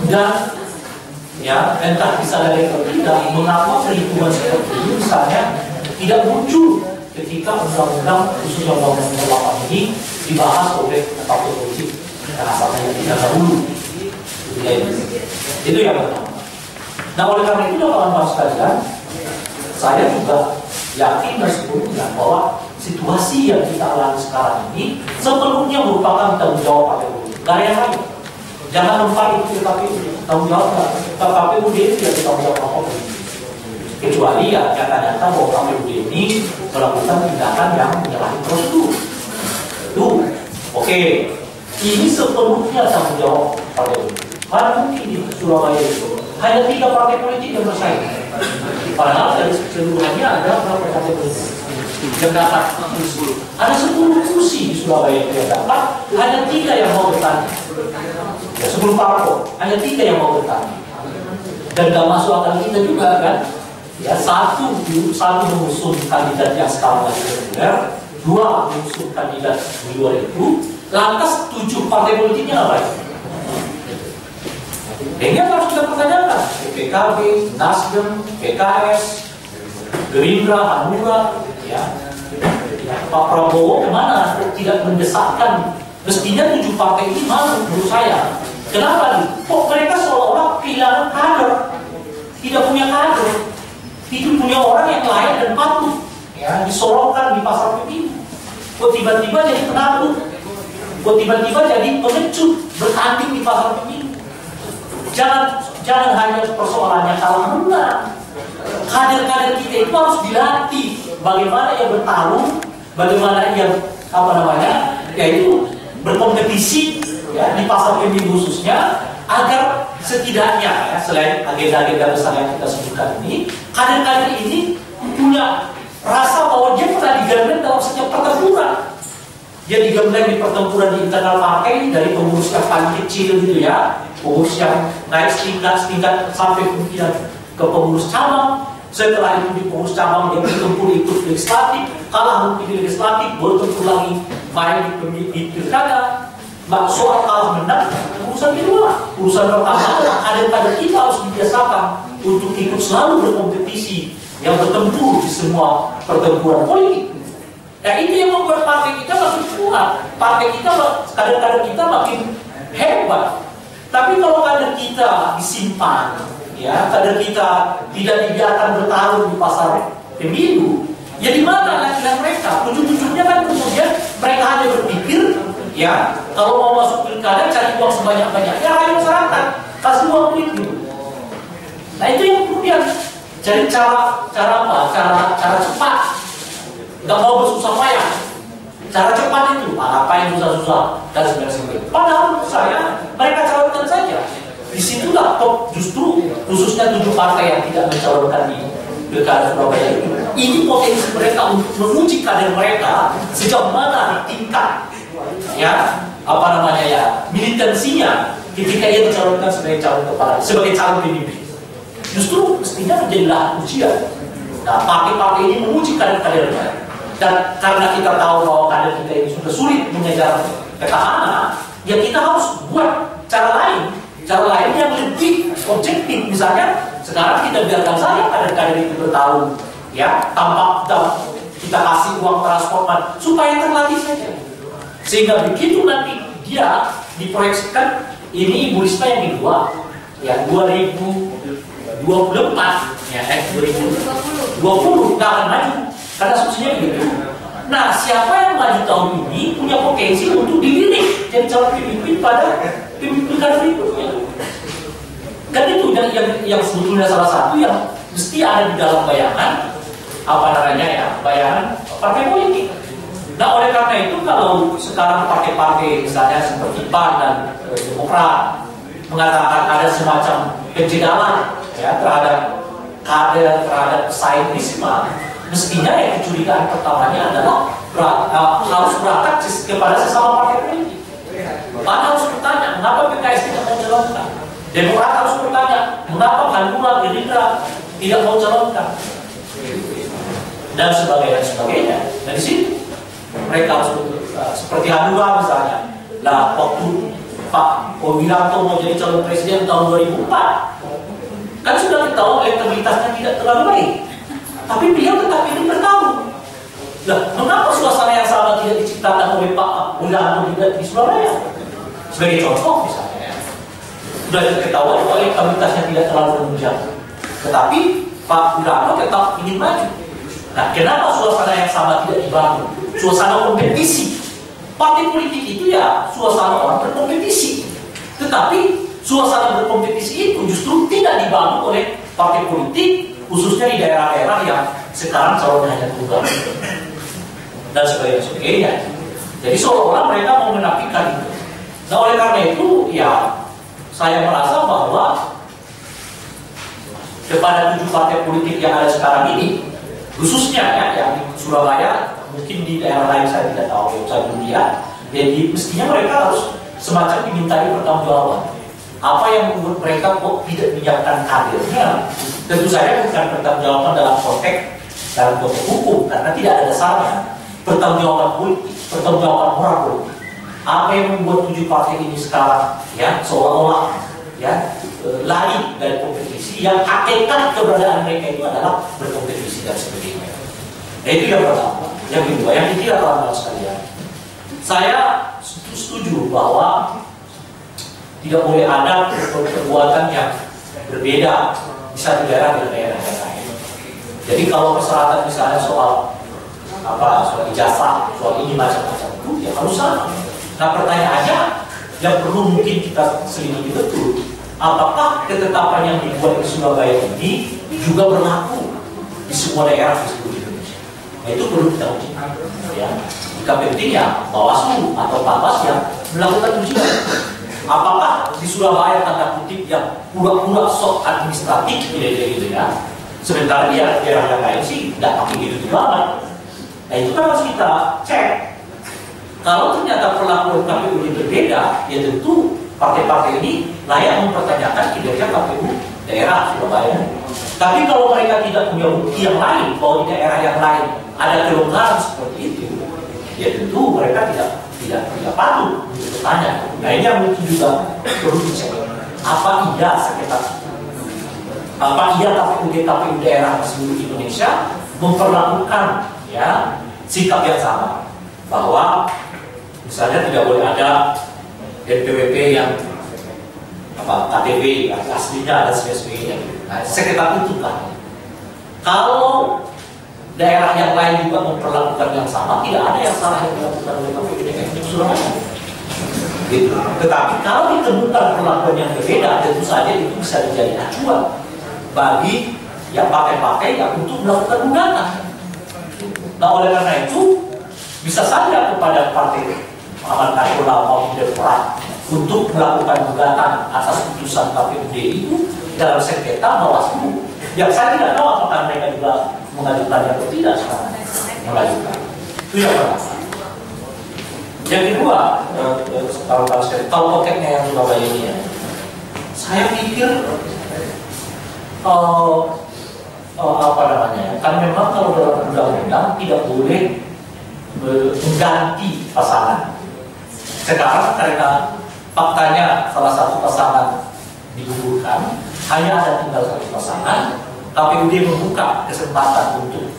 Dan ya, entah disadari atau tidak, mengapa perhitungan seperti ini misalnya tidak muncul ketika undang-undang khususnya undang-undang 8 ini dibahas oleh partai politik dan asalnya tidak dahulu. Itu yang pertama. Nah, oleh karena itu kawan-kawan sekalian, saya juga yakin dan sepenuhnya bahwa situasi yang kita alami sekarang ini sepenuhnya merupakan tanggung jawab partai politik. Gak ada yang lain. Jangan lupa itu KPU tanggung jawab. KPU ini tidak tanggung jawab apa-apa. Kecuali ya nyata-nyata bahwa KPU ini melakukan tindakan yang menyalahi prosedur. Itu, oke. Ini sepenuhnya tanggung jawab partai politik. Mana mungkin di Surabaya itu hanya 3 partai politik yang bersaing. Padahal dari keseluruhannya ada berapa partai politik yang dapat 10. Ada 10 kursi di Surabaya yang dapat, hanya 3 yang mau bertanding. Ya, 10 parpol, hanya 3 yang mau bertanding. Dan gak masuk akal kita juga kan. Ya, satu mengusung kandidat yang sekarang lagi populer, 2 mengusung kandidat di luar itu, lantas 7 partai politiknya apa ya? Ini harus kita pertanyakan. PKB, Nasdem, PKS, Gerindra, Hanura, ya. Pak Prabowo kemana? Tidak mendesakkan. Mestinya 7 partai ini malu menurut saya. Kenapa nih? Kok mereka seolah-olah kehilangan kader, tidak punya kader, tidak punya orang yang layak dan patut, ya, disorongkan di pasar pemilu. Kok tiba-tiba jadi penakut? Kok tiba-tiba jadi pengecut bertanding di pasar pemilu? Jangan hanya persoalannya kalah menang. Kader-kader kita itu harus dilatih bagaimana ia bertarung, bagaimana ia yaitu berkompetisi, ya, di pasar pemilu khususnya, agar setidaknya, ya, selain agenda-agenda besar yang kita sebutkan ini, kader-kader ini punya rasa bahwa dia pernah digembleng dalam setiap pertempuran. Dia digembleng di pertempuran di internal partai, dari pengurus yang paling kecil gitu ya, pengurus yang naik setingkat sampai kemudian ke pengurus cabang. Setelah itu di pengurus cabang dia bertempur ikut legislatif, kalah mungkin di legislatif, bertempur lagi main di pilkada. Soal kalah menang urusan kedua. Urusan pertama kader-kader kita harus dibiasakan untuk ikut selalu berkompetisi, yang bertempur di semua pertempuran politik. Nah, ini yang membuat partai kita makin kuat, partai kita, kader-kader kita makin hebat. Tapi kalau kader kita disimpan, ya, kader kita tidak dibiarkan bertarung di pasar pemilu, ya di mana laki-laki mereka? Ujung-ujungnya kan kemudian mereka hanya berpikir ya kalau mau masuk pilkada cari uang sebanyak-banyaknya, ayo masyarakat kasih uang itu. Nah itu yang kemudian cari cara apa? Cara cepat, nggak mau bersusah payah. Cara cepat itu, apa yang susah-susah dan sebagainya. Padahal menurut saya mereka calonkan saja. Disitulah justru khususnya 7 partai yang tidak mencalonkan di pilkada Surabaya ini potensi mereka untuk menguji kader mereka sejauh mana tingkat militansinya ketika ia dicalonkan sebagai calon kepala, sebagai calon pemimpin. Justru mestinya menjadi lahan ujian. Nah, partai-partai ini menguji kader-kadernya. Dan karena kita tahu bahwa kader kita ini sudah sulit mengejar petahana, ya kita harus buat cara lain yang lebih objektif. Misalnya sekarang kita biarkan saja kader-kader itu bertarung, ya, tanpa kita kasih uang transportan supaya terlatih saja, sehingga begitu nanti dia diproyeksikan ini Ibu Risma yang kedua, ya 2024, ya 2020 nggak akan maju. Karena subsidinya begitu. Nah, siapa yang maju tahun ini punya potensi untuk dipilih jadi calon pemimpin pada pilkada berikutnya. Kan itu yang sebetulnya salah satu yang mesti ada di dalam bayangan bayangan partai politik. Nah, oleh karena itu kalau sekarang partai-partai misalnya seperti PAN dan Demokrat mengatakan ada semacam pencegahan ya terhadap pesaing Risma, mestinya ya kecurigaan pertamanya adalah harus berangkat kepada sesama partai politik. PAN harus bertanya, mengapa PKS tidak mau calonkan? Demokrat harus bertanya, mengapa Hanura, Gerindra tidak mau calonkan? Dan sebagainya. Dari situ mereka harus seperti Hanura misalnya. Lah waktu Pak Wiranto mau jadi calon presiden tahun 2004, kan sudah ketahuan elektabilitasnya tidak terlalu baik. Tapi beliau tetap ingin bertarung. Nah, mengapa suasana yang sama tidak diciptakan oleh Pak Wiranto di Surabaya? Sebagai contoh misalnya, sudah ketahuan bahwa elektabilitasnya tidak terlalu menunjang, tetapi Pak Wiranto tetap ingin maju. Nah, kenapa suasana yang sama tidak dibangun? Suasana kompetisi. Partai politik itu ya suasana orang berkompetisi. Tetapi suasana berkompetisi itu justru tidak dibangun oleh partai politik, khususnya di daerah-daerah yang sekarang calonnya hanya tunggal dan sebagainya. Jadi seolah-olah mereka mau menafikan itu. Nah, oleh karena itu ya saya merasa bahwa kepada 7 partai politik yang ada sekarang ini, khususnya ya yang di Surabaya, mungkin di daerah lain saya tidak tahu, saya belum lihat. Jadi mestinya mereka harus semacam dimintai pertanggungjawaban. Apa yang membuat mereka kok tidak menyiapkan kadernya? Tentu saja bukan pertanggungjawaban dalam konteks hukum, karena tidak ada dasarnya. Pertanggungjawaban politik, pertanggungjawaban moral politik. Apa yang membuat 7 partai ini sekarang ya seolah-olah ya lari dari kompetisi yang hakikat keberadaan mereka itu adalah berkompetisi dan sebagainya. Nah, itu yang pertama. Yang kedua, yang ketiga kawan-kawan sekalian, saya setuju bahwa tidak boleh ada perbuatan yang berbeda di satu daerah dengan daerah yang lain. Jadi kalau persyaratan misalnya soal ijazah, soal ini macam-macam itu ya harus sama. Nah, pertanyaannya yang perlu mungkin kita selidiki betul, apakah ketetapan yang dibuat di Surabaya ini juga berlaku di semua daerah di seluruh Indonesia? Nah, itu perlu kita uji. Ya, jika penting ya Bawaslu atau Panwas yang melakukan ujian. Apakah di Surabaya tanda kutip yang pura-pura sok administratif gitu ya, sementara dia daerah yang lain sih tidak pakai gitu banget. Nah, itu kan harus kita cek. Kalau ternyata perlakuan KPU ini berbeda, ya tentu partai-partai ini layak mempertanyakan kinerja KPU daerah Surabaya. Tapi kalau mereka tidak punya bukti yang lain, bahwa di daerah yang lain ada kelonggaran seperti itu, ya tentu mereka tidak patut untuk bertanya. Nah, ini yang mungkin juga perlu dicek. Apa iya sekitar apa iya KPU daerah di seluruh Indonesia memperlakukan ya sikap yang sama, bahwa misalnya tidak boleh ada NPWP yang KTP aslinya ada sebagainya. Nah, sekitar itu kan. Kalau daerah yang lain juga memperlakukan yang sama, tidak ada yang salah yang dilakukan oleh KPU DKI Surabaya. gitu. Tetapi kalau ditemukan perlakuan yang berbeda, tentu saja itu bisa menjadi acuan bagi yang pakai-pakai yang untuk melakukan gugatan. Nah, oleh karena itu bisa saja kepada partai Amanat Nasional maupun Demokrat untuk melakukan gugatan atas putusan KPUD itu dalam sengketa Bawaslu. Yang saya tidak tahu apakah mereka juga mengajukannya atau tidak sekarang mengajukan. Itu yang pertama. Yang kedua, kalau konteksnya yang Surabaya ini ya, saya pikir apa namanya? Kan memang kalau dalam undang-undang tidak boleh mengganti pasangan. Sekarang karena faktanya salah satu pasangan digugurkan, hanya ada tinggal satu pasangan, KPUD membuka kesempatan untuk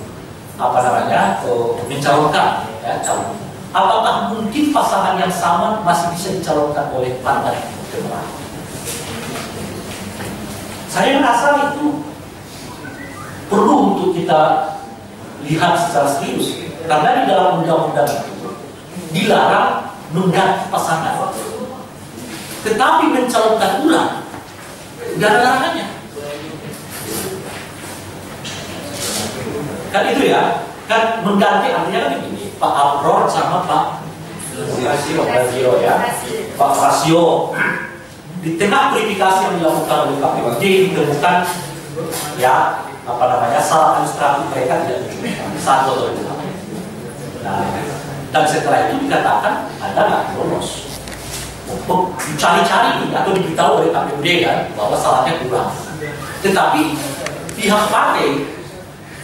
apa namanya mencalonkan ya, calon. Apakah mungkin pasangan yang sama masih bisa dicalonkan oleh partai Demokrat? Saya merasa itu perlu untuk kita lihat secara serius, karena di dalam undang-undang itu dilarang mengganti pasangan, tetapi mencalonkan ulang tidak ada larangannya. Kan itu ya, kan mengganti artinya kan begini, Pak Abror sama Pak Rasio ya, Pak Rasio di tengah verifikasi yang dilakukan oleh KPUD ditemukan ya apa namanya salah administratif mereka tidak satu atau dua. Nah, dan setelah itu dikatakan Anda nggak lolos. Dicari-cari atau diberitahu oleh KPUD kan bahwa salahnya kurang. Tetapi pihak partai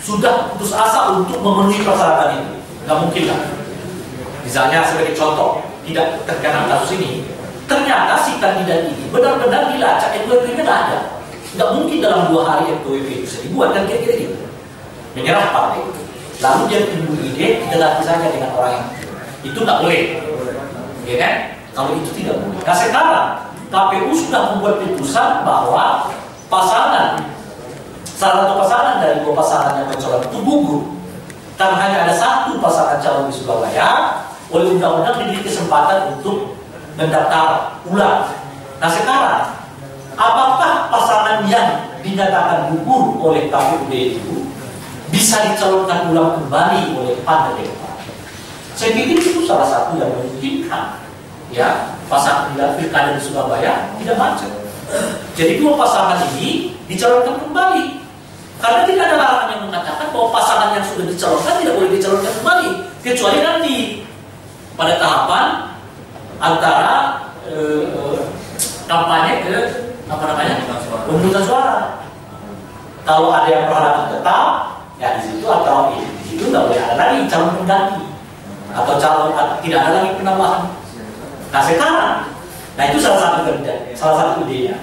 sudah putus asa untuk memenuhi persyaratan itu. Nggak mungkin lah. Misalnya sebagai contoh, tidak terkena kasus ini, ternyata si kandidat ini benar-benar dilacak NPWP-nya nggak ada. Nggak mungkin dalam 2 hari NPWP bisa dibuat kan kira-kira gitu. Menyerah partai itu. Lalu dia timbul ide, kita ganti saja dengan orang yang itu nggak boleh. Ya kan? Kalau itu tidak boleh. Nah sekarang KPU sudah membuat putusan bahwa pasangan salah satu pasangan dari 2 pasangan yang mencalon itu gugur. Karena hanya ada 1 pasangan calon di Surabaya, oleh undang-undang diberi kesempatan untuk mendaftar ulang. Nah sekarang, apakah pasangan yang dinyatakan gugur oleh KPUD itu bisa dicalonkan ulang kembali oleh PAN dan Demokrat? Saya pikir itu salah satu yang memungkinkan. Ya, pasangan di pilkada di Surabaya tidak macet. Jadi 2 pasangan ini dicalonkan kembali. Karena tidak ada larangan yang mengatakan bahwa pasangan yang sudah dicalonkan tidak boleh dicalonkan kembali, kecuali nanti pada tahapan antara kampanye ke apa namanya pemungutan suara. Kalau ada yang perhalangan tetap, ya di situ atau di situ nggak boleh ada lagi calon pengganti atau calon tidak ada lagi penambahan. Nah sekarang, nah itu salah satu idenya.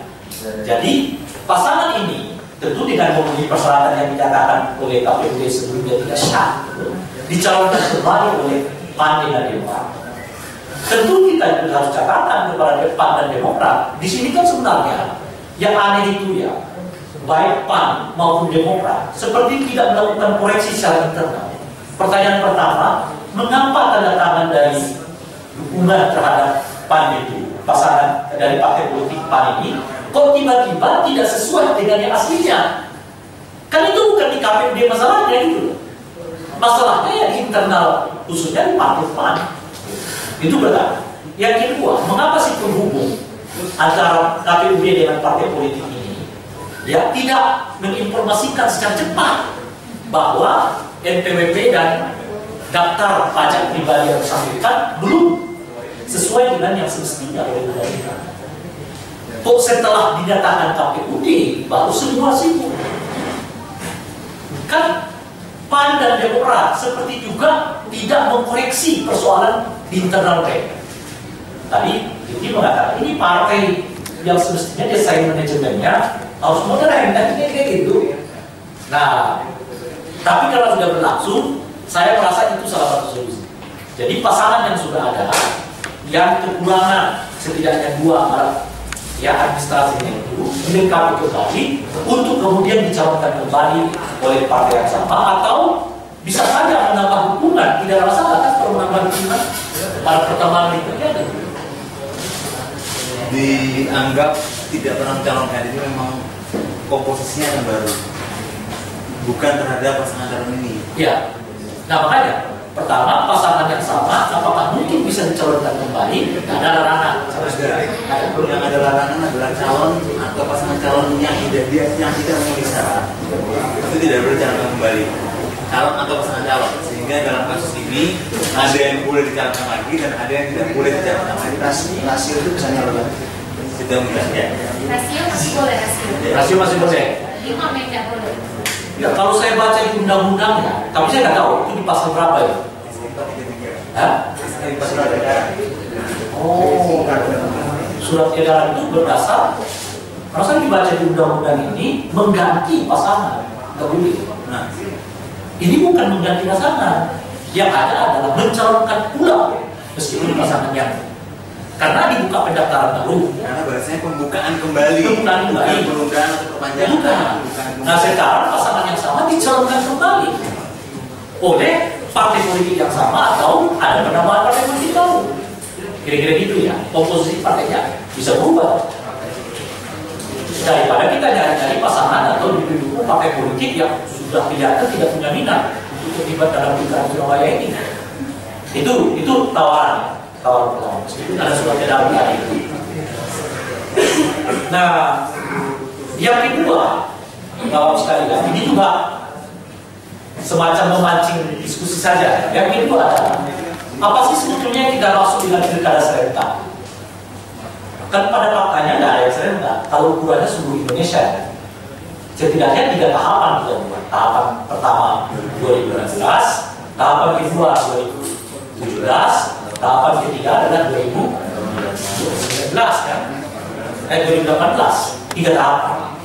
Jadi pasangan ini tentu dengan memenuhi persyaratan yang dikatakan oleh KPUD sebelumnya tidak sah, dicalonkan kembali oleh PAN dan Demokrat. Tentu kita juga harus catatan kepada PAN dan Demokrat. Di sini kan sebenarnya yang aneh itu ya, baik PAN maupun Demokrat seperti tidak melakukan koreksi secara internal. Pertanyaan pertama, mengapa tanda tangan dari dukungan terhadap PAN itu, pasangan dari partai politik PAN ini, kok tiba-tiba tidak sesuai dengan yang aslinya? Kan itu bukan di KPUD masalahnya gitu. Masalahnya ya di internal, khususnya di partai PAN. Itu benar. Yang kedua, mengapa sih penghubung antara KPUD dengan partai politik ini ya tidak menginformasikan secara cepat bahwa NPWP dan daftar pajak pribadi yang bersangkutan belum sesuai dengan yang semestinya oleh undang-undang. Kok setelah dinyatakan KPUD baru semua sibuk? Kan PAN dan Demokrat seperti juga tidak mengkoreksi persoalan di internal mereka. Tadi Yuki mengatakan ini partai yang semestinya desain manajemennya harus modern dan kayak gitu. Nah, tapi kalau sudah berlangsung, saya merasa itu salah satu solusi. Jadi pasangan yang sudah ada, yang kekurangan setidaknya 2 alat ya administrasinya itu dilengkapi kembali untuk kemudian dicalonkan kembali oleh partai yang sama, atau bisa saja menambah dukungan. Tidak masalah kan kalau menambah dukungan pada pertemuan berikutnya. dianggap tidak pernah mencalonkan itu memang komposisinya yang baru, bukan terhadap pasangan calon ini. Ya. Nah makanya pertama pasangan yang sama apakah mungkin bisa dicalonkan kembali? Nah, ada larangan. Yang ada larangan adalah calon atau pasangan calon yang tidak memenuhi syarat itu tidak boleh dicalonkan kembali. Calon atau pasangan calon, sehingga dalam kasus ini ada yang boleh dicalonkan lagi dan ada yang tidak boleh dicalonkan lagi. Rasio itu bisa nyalonkan. Sudah mudah ya. Rasio masih boleh Rasio masih boleh. 5 tidak boleh. Ya, kalau saya baca di undang-undangnya, tapi saya nggak tahu itu di pasal berapa ya? Hah? Oh, surat edaran itu berdasar, kalau saya dibaca di undang-undang ini mengganti pasangan, nggak boleh. Nah, ini bukan mengganti pasangan, yang ada adalah mencalonkan ulang meskipun pasangan yang karena dibuka pendaftaran baru. karena bahasanya pembukaan kembali. Pembukaan kembali. Bukan penundaan atau perpanjangan. Bukan. Nah sekarang pasangan yang sama dicalonkan kembali oleh partai politik yang sama atau ada penambahan partai politik baru. Kira-kira gitu ya. Komposisi partainya bisa berubah. Daripada kita nyari-nyari pasangan atau didukung partai politik yang sudah kelihatan tidak punya minat untuk terlibat dalam pilkada Surabaya ini. Itu tawaran pertama. Meskipun ada surat edaran tadi. Nah, yang kedua, Bapak sekalian, ini juga semacam memancing diskusi saja. Yang kedua adalah apa sih sebetulnya yang kita maksud dengan pilkada serentak? Kan pada faktanya nggak ada yang serentak. Kalau ukurannya seluruh Indonesia, setidaknya 3 tahapan kita buat. Tahapan pertama 2016, tahapan kedua 2017. Tahapan ketiga adalah 2019 kan? 2018, 3 tahapan.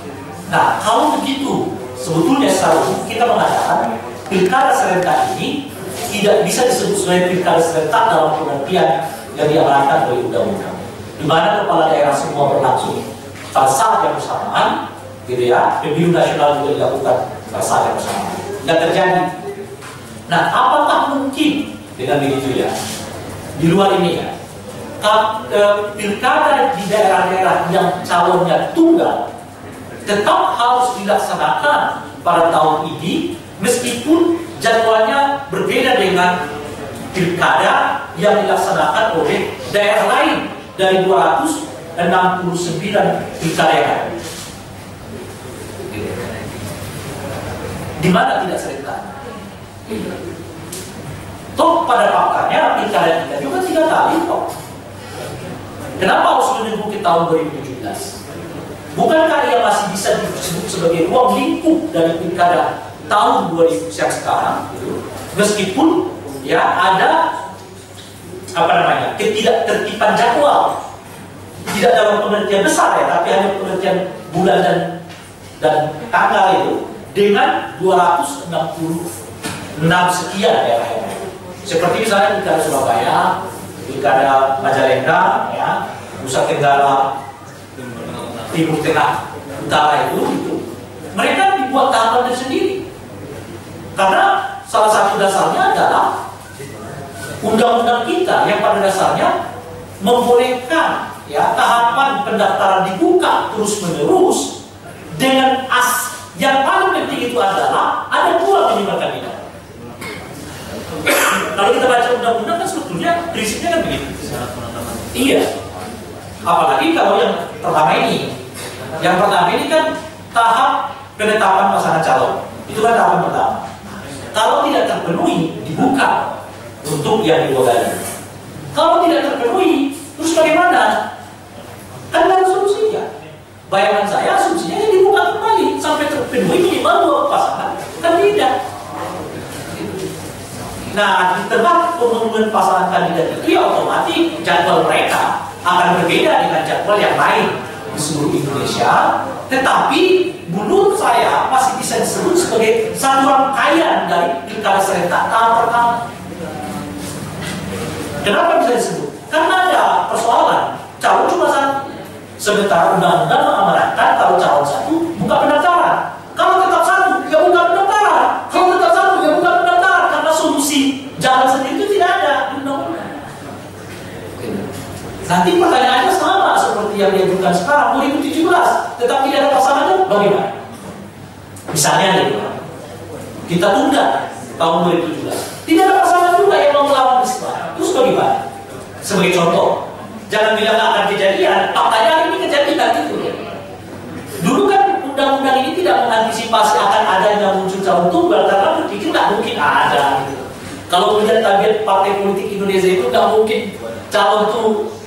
Nah, kalau begitu, sebetulnya secara umum kita mengatakan pilkada serentak ini tidak bisa disebut sebagai pilkada serentak dalam pengertian yang diamanatkan oleh undang-undang. Di mana kepala daerah semua berlangsung pada saat yang bersamaan, gitu ya. Pemilu nasional juga dilakukan pada saat yang bersamaan. Tidak terjadi. Nah, apakah mungkin dengan begitu ya? Di luar ini ya, pilkada di daerah-daerah yang calonnya tunggal tetap harus dilaksanakan pada tahun ini meskipun jadwalnya berbeda dengan pilkada yang dilaksanakan oleh daerah lain dari 269 pilkada yang ada. Di mana tidak serentak? Toh pada faktanya pilkada kita juga 3 kali kok. Kenapa harus menunggu ke tahun 2017? Bukankah ia masih bisa disebut sebagai ruang lingkup dari pilkada tahun 2000 yang sekarang? Gitu. Meskipun ya ada ketidaktertiban jadwal, tidak dalam pengertian besar ya, tapi hanya pengertian bulan dan tanggal itu dengan 266 sekian daerah. Seperti misalnya pilkada Surabaya, pilkada Majalengka, ya, Nusa Tenggara Timur Tengah, Utara itu, mereka dibuat tahapan sendiri. Karena salah satu dasarnya adalah undang-undang kita yang pada dasarnya membolehkan ya tahapan pendaftaran dibuka terus-menerus dengan yang paling penting itu adalah ada 2 minimal kandidat. Kalau kita baca undang-undang kan sebetulnya prinsipnya kan begitu. Iya. Apalagi kalau yang pertama ini. Yang pertama ini kan tahap penetapan pasangan calon. Itu kan tahapan pertama. Kalau tidak terpenuhi, dibuka untuk yang kedua kali. Kalau tidak terpenuhi, terus bagaimana? Kan ada solusinya. Bayangan saya asumsinya dibuka kembali sampai terpenuhi minimal 2 pasangan. Kan tidak. Nah, di tengah pemenuhan pasangan kandidat itu ya otomatis jadwal mereka akan berbeda dengan jadwal yang lain di seluruh Indonesia. Tetapi menurut saya masih bisa disebut sebagai satu rangkaian dari pilkada serentak tahap pertama. Kenapa bisa disebut? Karena ada persoalan calon cuma 1. Sementara undang-undang mengamanatkan kalau calon 1 buka pendaftaran. Kalau tetap 1 ya buka pendaftaran. Kalau tetap 1 ya buka pendaftaran. Karena solusi jalan sendiri itu tidak ada di undang-undang. Nanti pertanyaannya sama seperti yang diajukan sekarang 2017, tetapi tidak ada pasangannya, bagaimana? Misalnya gitu, kita tunda tahun 2017, tidak ada pasangan juga yang mau melawan Risma, terus bagaimana? Sebagai contoh, jangan bilang akan kejadian, faktanya ini kejadian gitu. Dulu kan undang-undang ini tidak mengantisipasi akan adanya muncul calon tunggal karena berpikir nggak mungkin ada. Gitu. Kalau melihat tabiat partai politik Indonesia itu nggak mungkin calon itu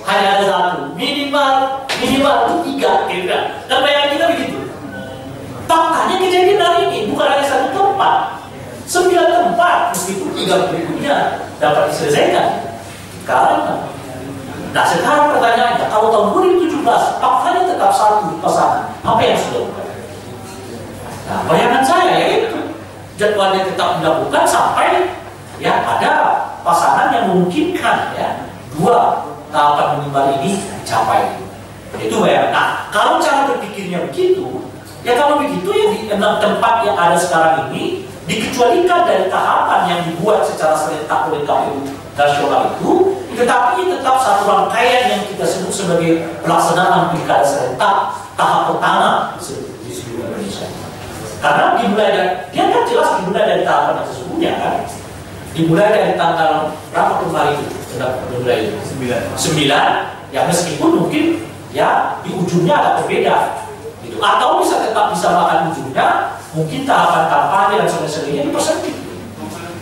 hanya ada satu, minimal itu 3, gitu kan? Dan bayangan kita begitu. Faktanya kejadian hari ini bukan hanya 1 tempat, 9 tempat, meskipun 3 berikutnya dapat diselesaikan. Sekarang pertanyaannya, kalau tahun 2017 faktanya tetap 1 pasangan, apa yang sudah dilakukan? Nah, bayangan saya yaitu jadwalnya tetap dilakukan sampai ya ada pasangan yang memungkinkan ya 2 tahapan minimal ini dicapai. Itu bayangan. Nah, kalau cara berpikirnya begitu, ya kalau begitu ya di 6 tempat yang ada sekarang ini dikecualikan dari tahapan yang dibuat secara serentak oleh KPU nasional itu, tetapi tetap satu rangkaian yang kita sebut sebagai pelaksanaan pilkada serentak tahap pertama di seluruh Indonesia. Karena dimulai dari, dia kan jelas dimulai dari tahapan yang sesungguhnya kan. Dimulai dari tanggal berapa kemarin itu? Dimulai 9. Ya meskipun mungkin ya di ujungnya ada berbeda. Gitu. Atau tetap bisa makan ujungnya, mungkin tahapan kampanye dan sebagainya dipersempit.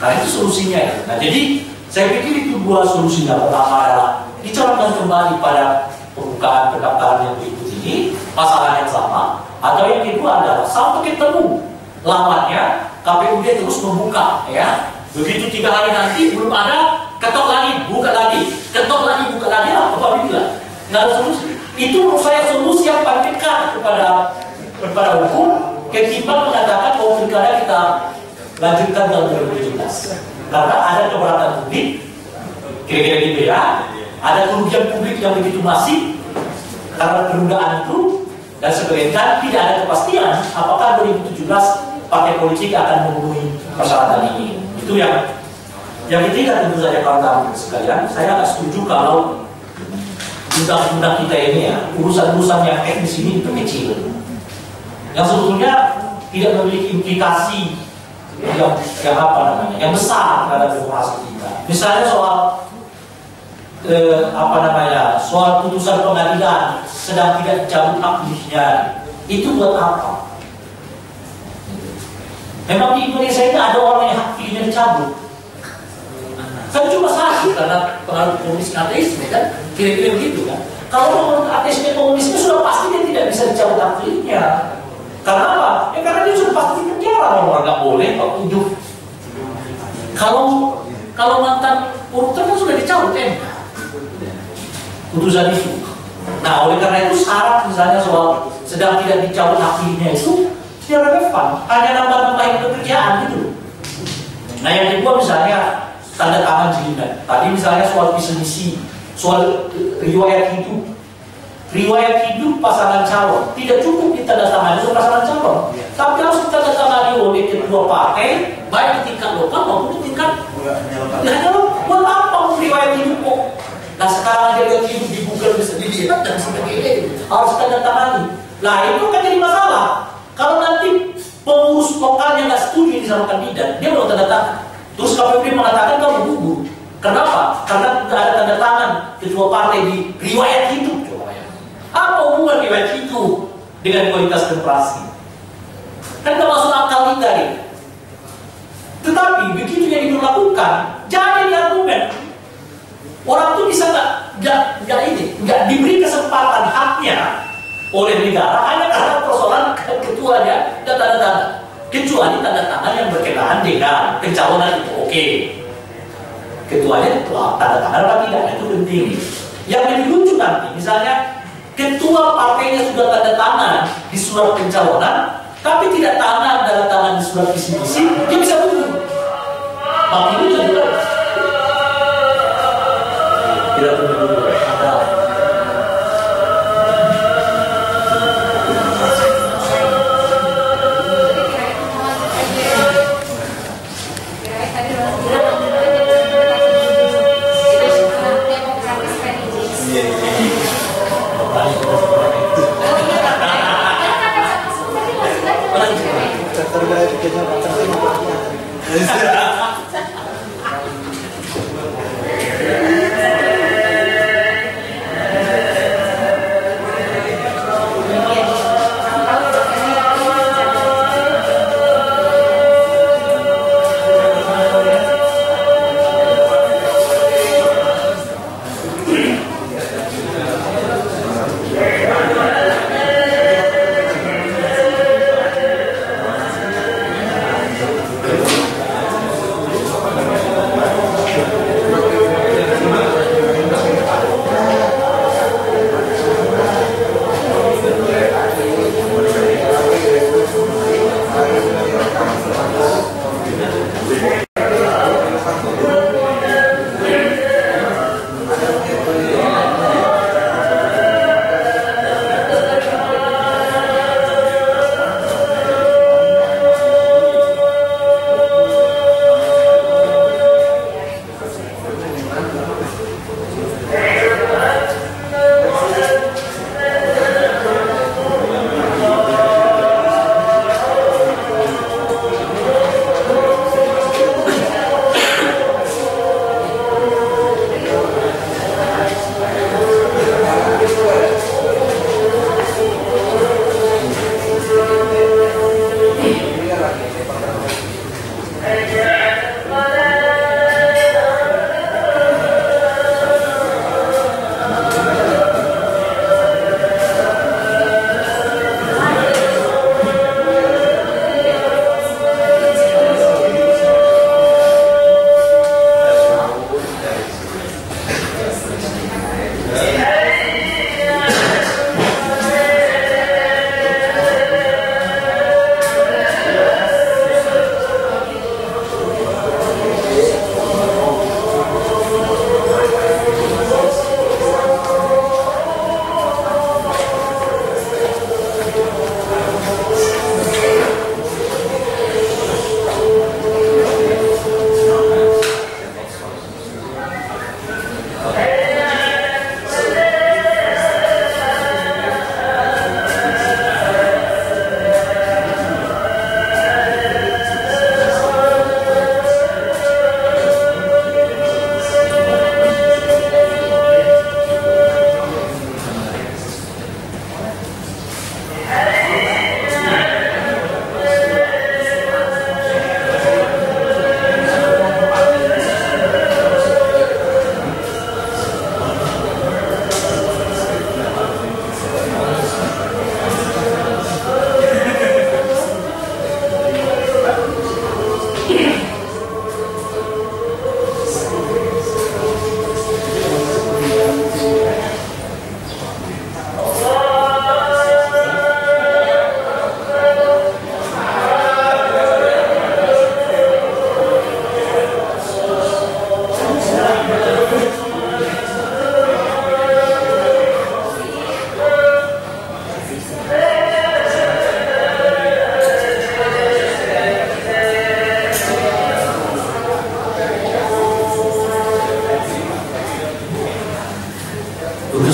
Karena itu solusinya ya. Nah jadi saya pikir itu 2 solusinya. Pertama adalah dicalonkan kembali pada pembukaan pendaftaran yang berikut ini, pasangan yang sama. Atau yang kedua adalah sampai ketemu lawannya, KPUD terus membuka ya. Begitu 3 hari nanti belum ada, ketok lagi, buka lagi, ketok lagi, buka lagi, apa bilang? Nggak ada solusi. Itu menurut saya solusi yang paling dekat kepada hukum ketimbang mengatakan bahwa pilkada kita lanjutkan tahun 2017. Karena ada keberatan publik, kira-kira gitu ya, ada kerugian publik yang begitu masif karena penundaan itu, dan sebagainya, tidak ada kepastian apakah 2017 partai politik akan memenuhi persyaratan ini. Itu yang ketiga tentu saja kawan-kawan sekalian, saya nggak setuju kalau undang-undang kita ini ya, urusan-urusan yang teknis ini diperkecil, yang sebetulnya tidak memiliki implikasi yang apa namanya, yang besar terhadap demokrasi kita. Misalnya soal soal putusan pengadilan sedang tidak dicabut hak pilihnya, itu buat apa? Memang di Indonesia ini ada orang yang hak pilihnya dicabut. Kan cuma satu karena pengaruh komunis ateisme kan, kira-kira begitu kan. Kalau menurut ateisme komunisme sudah pasti dia tidak bisa dicabut hak pilihnya. Karena apa? Ya karena dia sudah pasti di penjara, orang nggak boleh kok hidup. Kalau mantan koruptor kan sudah dicabut putusan itu. Nah oleh karena itu syarat misalnya soal sedang tidak dicabut hak pilihnya itu tidak relevan, hanya nambah-nambahin pekerjaan gitu. Nah yang kedua misalnya tanda tangan jilinan. Tadi misalnya soal visi misi, soal riwayat hidup pasangan calon tidak cukup ditandatangani oleh pasangan calon, tapi harus ditandatangani oleh kedua partai, baik di tingkat lokal maupun di tingkat nasional. Buat apa riwayat hidup kok? Nah sekarang riwayat hidup di Google bisa dilihat dan sebagainya, harus ditandatangani. Nah itu kan jadi masalah. Kalau nanti pengurus lokalnya nggak setuju ini sama kandidat, dia mau tanda tangan. Terus KPUD mengatakan kamu gugur. Kenapa? Karena tidak ada tanda tangan ketua partai di riwayat hidup. Apa hubungan riwayat hidup dengan kualitas demokrasi? Kan tidak masuk akal kita ini. Tetapi begitu yang dilakukan, jadi argumen orang itu bisa nggak diberi kesempatan haknya oleh negara hanya karena persoalan ketuanya dan tanda tangan. Kecuali tanda tangan yang berkenaan dengan pencalonan itu oke. Ketuanya tanda tangan apa tidak, itu penting. Yang lebih lucu nanti, misalnya ketua partainya sudah tanda tangan di surat pencalonan, tapi tidak tanda tangan di surat visi misi, dia bisa mundur. Makin lucu juga. Tidak perlu ada.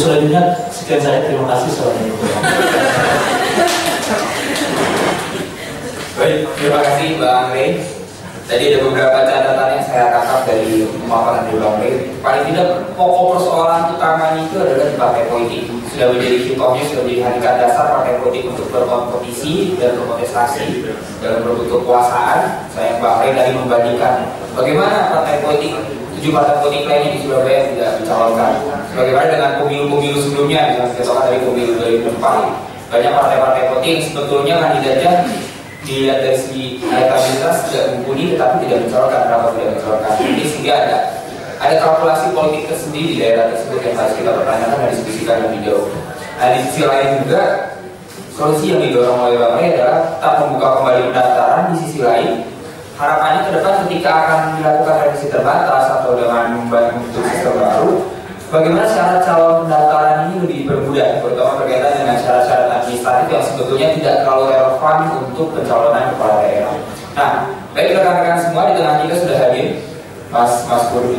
selanjutnya sekian saya, terima kasih. Assalamualaikum. Baik, terima kasih Bang Rey. Tadi ada beberapa catatan yang saya tangkap dari pemaparan dari Bang Rey. Paling tidak pokok persoalan utamanya itu adalah di partai politik. Sudah menjadi contohnya, sudah menjadi hakikat dasar partai politik untuk berkompetisi dan berkontestasi dalam berebut kekuasaan. Saya Bang Rey tadi membandingkan bagaimana partai politik, 7 partai politik lainnya di Surabaya tidak dicalonkan. Bagaimana dengan pemilu-pemilu sebelumnya, yang kita tahu dari pemilu 2004, banyak partai-partai politik yang sebetulnya kandidatnya dilihat dari segi elektabilitas tidak mumpuni, tetapi tidak mencalonkan. Kenapa tidak mencalonkan? Jadi sehingga ada kalkulasi politik tersendiri di daerah tersebut yang harus kita pertanyakan dan diskusikan lebih jauh. Nah, di sisi lain juga solusi yang didorong oleh Bang Rey adalah tetap membuka kembali pendaftaran. Di sisi lain, harapannya ke depan ketika akan dilakukan revisi terbatas atau dengan membentuk sistem baru, bagaimana syarat calon pendaftaran ini lebih bermudah, terutama berkaitan dengan syarat-syarat administratif yang sebetulnya tidak terlalu relevan untuk pencalonan kepala daerah. Nah, baik rekan-rekan semua, di tengah kita sudah hadir Mas Kurdi.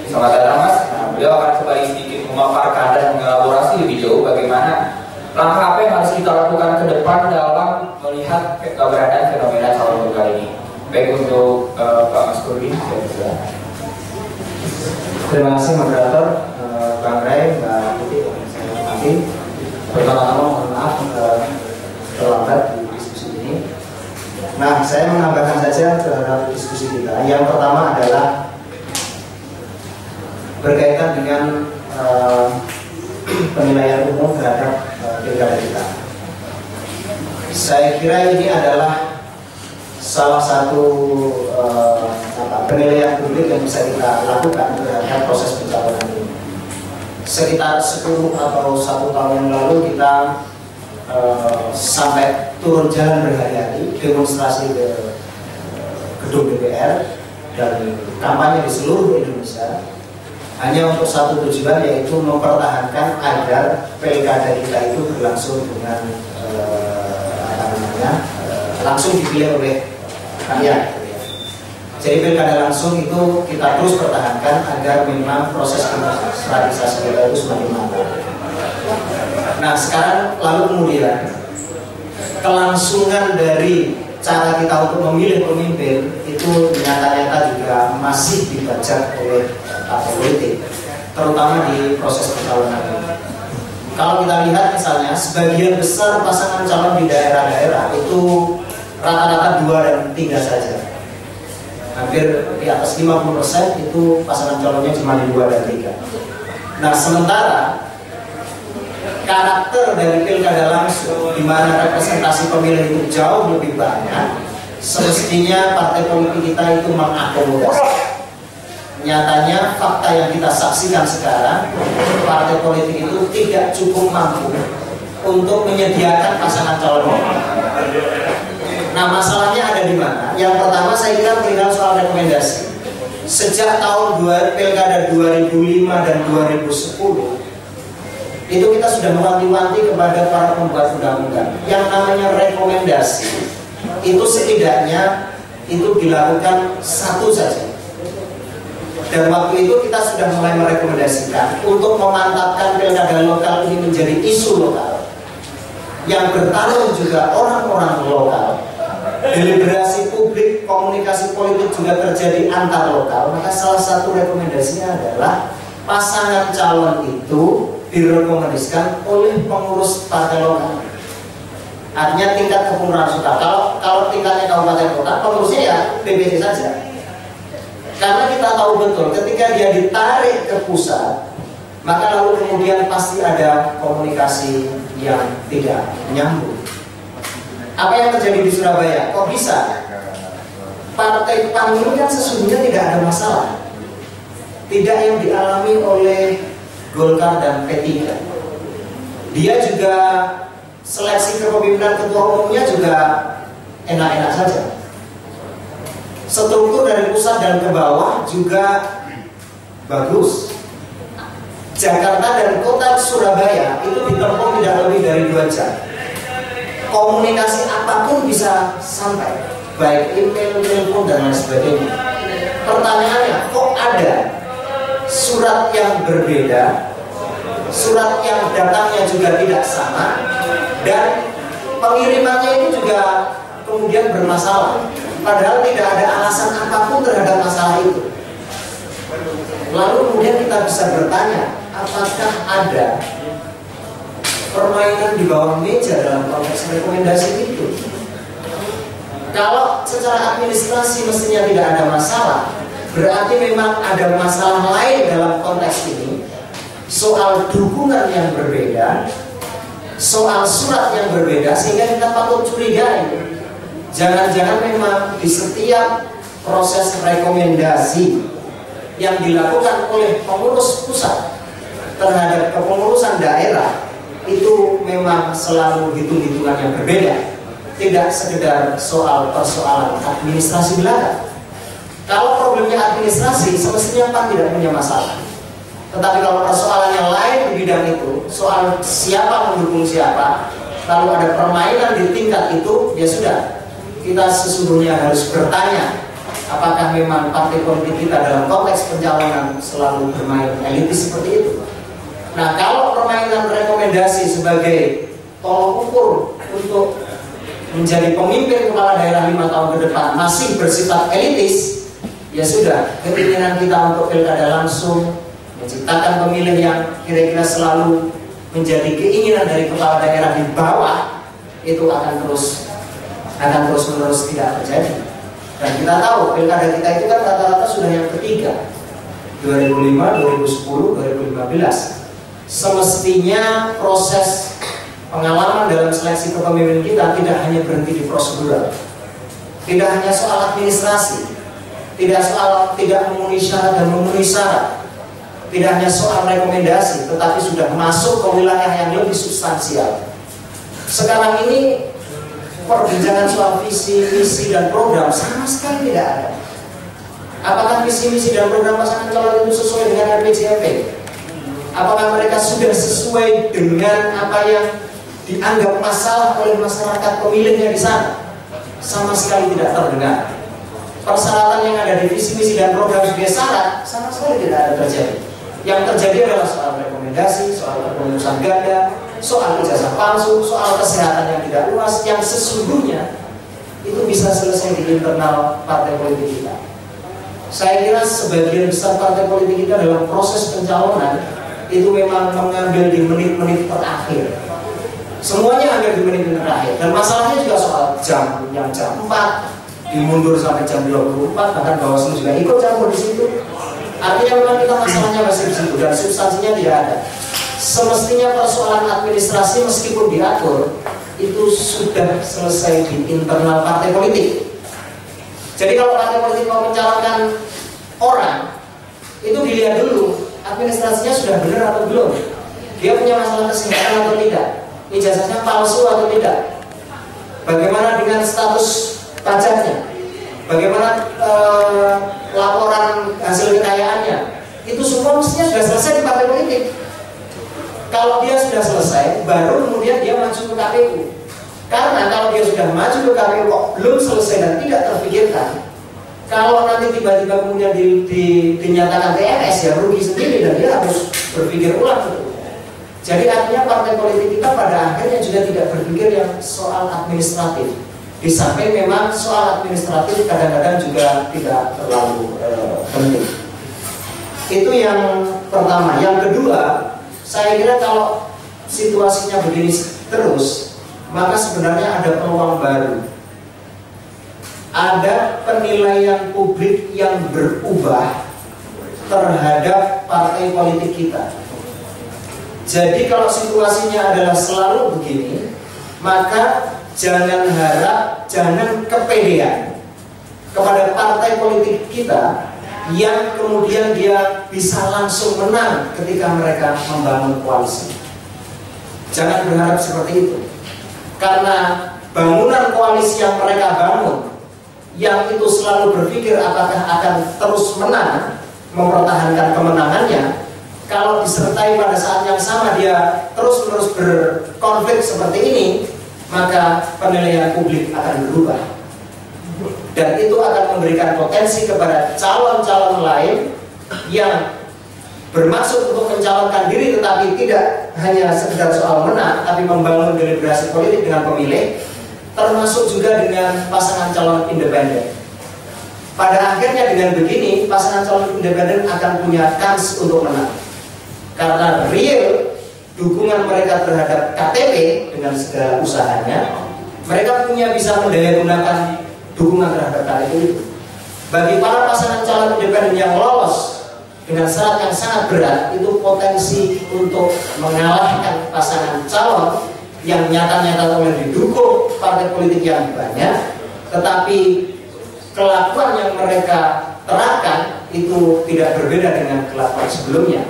Selamat datang Mas. Nah, beliau akan kembali sedikit memaparkan dan mengelaborasi lebih jauh bagaimana langkah apa yang harus kita lakukan ke depan dalam melihat keberadaan fenomena calon tunggal ini? Baik untuk Pak Mas Kurdi, Terima kasih moderator, Bang Ray, Mbak Putih, yang saya hormati. Pertama-tama mohon maaf terlambat di diskusi ini. Nah, saya menambahkan saja terhadap diskusi kita. Yang pertama adalah berkaitan dengan penilaian umum terhadap pilkada kita. Saya kira ini adalah salah satu penilaian publik yang bisa kita lakukan terhadap proses pencalonan ini. Sekitar 10 atau 1 tahun yang lalu kita sampai turun jalan berhari-hari demonstrasi ke gedung DPR dan kampanye di seluruh Indonesia hanya untuk satu tujuan, yaitu mempertahankan agar pilkada kita itu berlangsung dengan langsung dipilih oleh rakyat. Jadi pilkada langsung itu kita terus pertahankan agar memang proses demokratisasi kita itu semakin mantap. Nah, sekarang lalu kemudian kelangsungan dari cara kita untuk memilih pemimpin itu nyata-nyata juga masih dibajak oleh partai politik, terutama di proses pencalonan ini. Kalau kita lihat misalnya sebagian besar pasangan calon di daerah-daerah itu rata-rata 2 dan 3 saja. Hampir di atas 50% itu pasangan calonnya cuma di 2 dan 3. Nah, sementara karakter dari pilkada langsung di mana representasi pemilih itu jauh lebih banyak, semestinya partai politik kita itu mengakomodasi. Nyatanya fakta yang kita saksikan sekarang, partai politik itu tidak cukup mampu untuk menyediakan pasangan calon. Nah, masalahnya ada di mana? Yang pertama saya kira perihal soal rekomendasi. Sejak tahun pilkada 2005 dan 2010 itu kita sudah mewanti-wanti kepada para pembuat undang-undang. Yang namanya rekomendasi itu setidaknya itu dilakukan 1 saja. Dan waktu itu kita sudah mulai merekomendasikan untuk memantapkan pilkada lokal ini menjadi isu lokal yang bertarung juga orang-orang lokal. Deliberasi publik, komunikasi politik juga terjadi antar lokal. Maka salah satu rekomendasinya adalah pasangan calon itu direkomendasikan oleh pengurus partai lokal. Artinya tingkat kepengurusan kota. Kalau tingkatnya kabupaten kota, pengurusnya ya PBC saja. Karena kita tahu betul ketika dia ditarik ke pusat, maka lalu kemudian pasti ada komunikasi yang tidak nyambung. Apa yang terjadi di Surabaya? Kok bisa? Partai PAN ini kan sesungguhnya tidak ada masalah. Tidak yang dialami oleh Golkar dan P3. Dia juga seleksi kepemimpinan ketua umumnya juga enak-enak saja. Struktur dari pusat dan ke bawah juga bagus. Jakarta dan kota Surabaya itu ditempuh tidak lebih dari 2 jam. Komunikasi apapun bisa sampai, baik email, telepon, dan lain sebagainya. Pertanyaannya, kok ada surat yang berbeda, surat yang datangnya juga tidak sama, dan pengirimannya ini juga kemudian bermasalah, padahal tidak ada alasan apapun terhadap masalah itu. Lalu kemudian kita bisa bertanya, apakah ada permainan di bawah meja dalam konteks rekomendasi itu? Kalau secara administrasi mestinya tidak ada masalah, berarti memang ada masalah lain dalam konteks ini. Soal dukungan yang berbeda, soal surat yang berbeda, sehingga kita patut curigai. Jangan-jangan memang di setiap proses rekomendasi yang dilakukan oleh pengurus pusat terhadap kepengurusan daerah itu memang selalu hitung-hitungan yang berbeda, tidak sekedar soal persoalan administrasi belaka. Kalau problemnya administrasi, semestinya PAN tidak punya masalah. Tetapi kalau persoalan yang lain di bidang itu, soal siapa mendukung siapa, lalu ada permainan di tingkat itu, ya sudah, kita sesungguhnya harus bertanya, apakah memang partai politik kita dalam konteks pencalonan selalu bermain elitis seperti itu? Nah, kalau permainan rekomendasi sebagai tolok ukur untuk menjadi pemimpin kepala daerah 5 tahun ke depan masih bersifat elitis, ya sudah, keinginan kita untuk pilkada langsung, menciptakan pemilih yang kira-kira selalu menjadi keinginan dari kepala daerah di bawah, itu akan terus-menerus tidak terjadi. Dan kita tahu pilkada kita itu kan rata-rata sudah yang ketiga, 2005, 2010, 2015. Semestinya proses pengalaman dalam seleksi kepemimpinan kita tidak hanya berhenti di prosedural, tidak hanya soal administrasi, tidak memenuhi syarat dan memenuhi syarat, tidak hanya soal rekomendasi, tetapi sudah masuk ke wilayah yang lebih substansial. Sekarang ini perbincangan soal visi, misi, dan program sama sekali tidak ada. Apakah visi, misi, dan program pasangan calon itu sesuai dengan RPJMD? Apakah mereka sudah sesuai dengan apa yang dianggap masalah oleh masyarakat pemilihnya di sana? Sama sekali tidak terdengar. Persyaratan yang ada di visi, misi, dan program sebagai syarat sama sekali tidak ada terjadi. Yang terjadi adalah soal rekomendasi, soal kepengurusan ganda, soal ijazah palsu, soal kesehatan yang tidak luas, yang sesungguhnya itu bisa selesai di internal partai politik kita. Saya kira sebagian besar partai politik kita dalam proses pencalonan itu memang mengambil di menit-menit terakhir. Semuanya ambil di menit-menit terakhir. Dan masalahnya juga soal jam, yang jam 4 dimundur sampai jam 24, bahkan Bawaslu juga ikut campur di situ. Artinya memang kita masalahnya masih di situ dan substansinya tidak ada. Semestinya persoalan administrasi meskipun diatur itu sudah selesai di internal partai politik. Jadi kalau partai politik mau mencalonkan orang, itu dilihat dulu administrasinya sudah benar atau belum, dia punya masalah kesehatan atau tidak, ijazahnya palsu atau tidak, bagaimana dengan status pajaknya, bagaimana laporan hasil kekayaannya, itu semua mestinya sudah selesai di partai politik. Kalau dia sudah selesai, baru kemudian dia maju ke KPU. Karena kalau dia sudah maju ke KPU kok belum selesai dan tidak terpikirkan, kalau nanti tiba-tiba kemudian dinyatakan TNS, ya rugi sendiri dan dia harus berpikir ulang. Jadi artinya partai politik kita pada akhirnya juga tidak berpikir yang soal administratif. Di samping memang soal administratif kadang-kadang juga tidak terlalu penting. Itu yang pertama. Yang kedua, saya kira kalau situasinya begini terus, maka sebenarnya ada peluang baru. Ada penilaian publik yang berubah terhadap partai politik kita. Jadi kalau situasinya adalah selalu begini, maka jangan harap, jangan kepedean kepada partai politik kita yang kemudian dia bisa langsung menang ketika mereka membangun koalisi. Jangan berharap seperti itu. Karena bangunan koalisi yang mereka bangun, yang itu selalu berpikir apakah akan terus menang, mempertahankan kemenangannya, kalau disertai pada saat yang sama dia terus-menerus berkonflik seperti ini, maka penilaian publik akan berubah. Dan itu akan memberikan potensi kepada calon-calon lain yang bermaksud untuk mencalonkan diri tetapi tidak hanya sekedar soal menang, tapi membangun deliberasi politik dengan pemilih, termasuk juga dengan pasangan calon independen. Pada akhirnya dengan begini, pasangan calon independen akan punya kans untuk menang. Karena real dukungan mereka terhadap KTP dengan segala usahanya, mereka punya bisa mendayagunakan dukungan terhadap KTP itu. Bagi para pasangan calon independen yang lolos dengan syarat yang sangat berat, itu potensi untuk mengalahkan pasangan calon yang nyata-nyata oleh didukung partai politik yang banyak, tetapi kelakuan yang mereka terapkan itu tidak berbeda dengan kelakuan sebelumnya.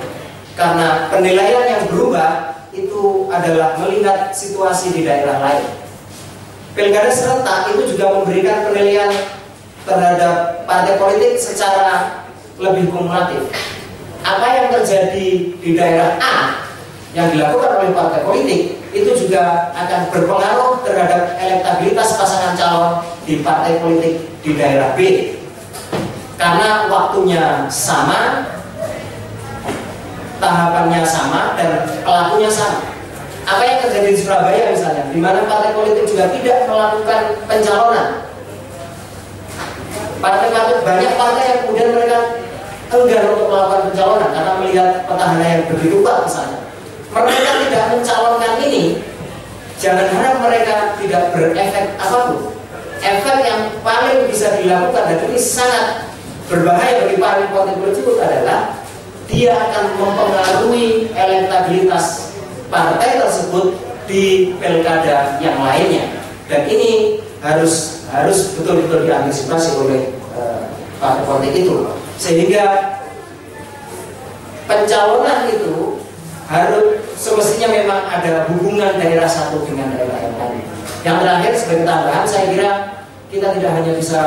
Karena penilaian yang berubah itu adalah melihat situasi di daerah lain. Pilkada serentak itu juga memberikan penilaian terhadap partai politik secara lebih kumulatif. Apa yang terjadi di daerah A yang dilakukan oleh partai politik itu juga akan berpengaruh terhadap elektabilitas pasangan calon di partai politik di daerah B. Karena waktunya sama, tahapannya sama, dan pelakunya sama. Apa yang terjadi di Surabaya misalnya, di mana partai politik juga tidak melakukan pencalonan. Banyak partai yang kemudian mereka enggan untuk melakukan pencalonan karena melihat petahana yang begitu kuat misalnya. Mereka tidak mencalonkan ini, jangan harap mereka tidak berefek apapun. Efek yang paling bisa dilakukan dan ini sangat berbahaya bagi partai politik adalah dia akan mempengaruhi elektabilitas partai tersebut di pilkada yang lainnya, dan ini harus betul-betul diantisipasi oleh partai politik itu, sehingga pencalonan itu harus semestinya memang ada hubungan daerah satu dengan daerah yang lain. Yang terakhir sebagai tambahan, saya kira kita tidak hanya bisa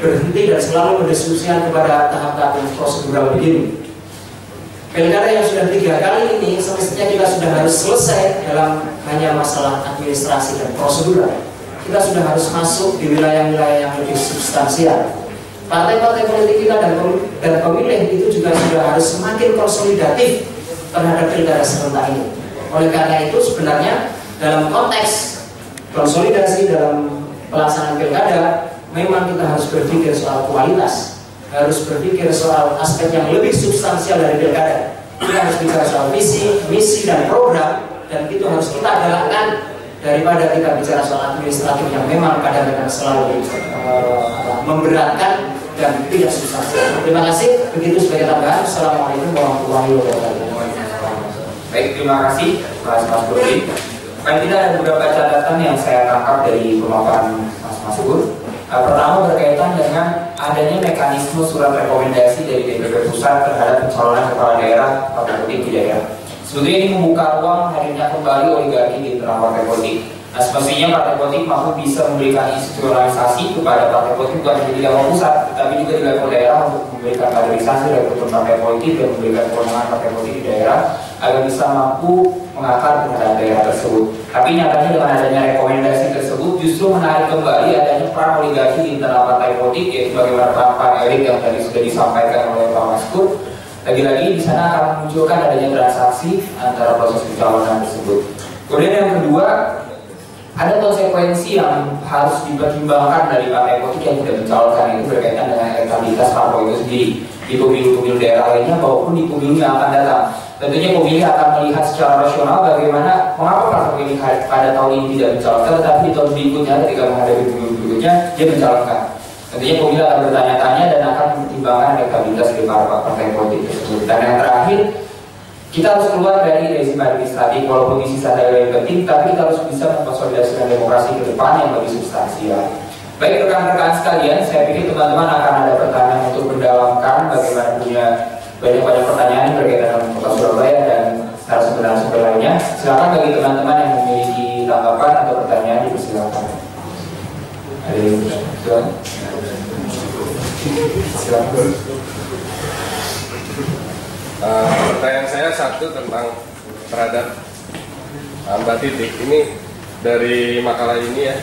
berhenti dan selalu mendiskusikan kepada tahap-tahap yang prosedural begini. Pilkada yang sudah 3 kali ini semestinya kita sudah harus selesai dalam hanya masalah administrasi dan prosedural. Kita sudah harus masuk di wilayah-wilayah yang lebih substansial. Partai-partai politik kita dan pemilih itu juga sudah harus semakin konsolidatif terhadap pilkada serentak ini. Oleh karena itu sebenarnya dalam konteks konsolidasi dalam pelaksanaan pilkada, memang kita harus berpikir soal kualitas, harus berpikir soal aspek yang lebih substansial dari pilkada. Kita harus bicara soal visi, misi, dan program, dan itu harus kita galakkan daripada kita bicara soal administratif yang memang kadang-kadang selalu memberatkan dan tidak substansial. Terima kasih. Begitu sebagai tambahan. Assalamualaikum warahmatullahi wabarakatuh. Baik, terima kasih Mas Budi. Paling tidak ada beberapa catatan yang saya tangkap dari pemaparan Mas Sugur. Pertama berkaitan dengan adanya mekanisme surat rekomendasi dari DPP Pusat terhadap pencalonan kepala daerah partai politik di daerah. Sebetulnya ini membuka ruang hadirnya kembali oligarki di internal partai politik. Nah, semestinya partai politik mampu bisa memberikan institusionalisasi kepada partai politik bukan hanya di level pusat, tetapi juga di level daerah untuk memberikan kaderisasi rekrutan partai politik dan memberikan kewenangan partai politik di daerah agar bisa mampu mengakar terhadap daerah tersebut. Tapi nyatanya dengan adanya rekomendasi tersebut justru menarik kembali adanya peran oligarki di internal partai politik, yaitu bagaimana peran elit yang tadi sudah disampaikan oleh Pak Maskur. Lagi-lagi di sana akan memunculkan adanya transaksi antara proses pencalonan tersebut. Kemudian yang kedua, ada konsekuensi yang harus dipertimbangkan dari partai politik yang tidak mencalonkan itu berkaitan dengan elektabilitas partai itu sendiri di pemilu-pemilu daerah lainnya maupun di pemilu yang akan datang. Tentunya pemilih akan melihat secara rasional bagaimana mengapa partai pemilih pada tahun ini tidak mencalonkan, tetapi di tahun berikutnya ketika menghadapi pemilu berikutnya dia mencalonkan. Tentunya pemilih akan bertanya-tanya dan akan mempertimbangkan elektabilitas dari partai politik tersebut. Dan yang terakhir, kita harus keluar dari rezim administratif, walaupun di sisa daerah yang penting, tapi kita harus bisa mengkonsolidasikan demokrasi ke depan yang lebih substansial. Baik rekan-rekan sekalian, saya pikir teman-teman akan ada pertanyaan untuk mendalami bagaimana punya banyak pertanyaan berkaitan dengan Kota Surabaya dan narasumber lainnya. Silakan bagi teman-teman yang memiliki tanggapan atau pertanyaan dipersilakan. Ada yang silakan. Pertanyaan saya satu tentang terhadap Mbak Titi. Ini dari makalah ini ya,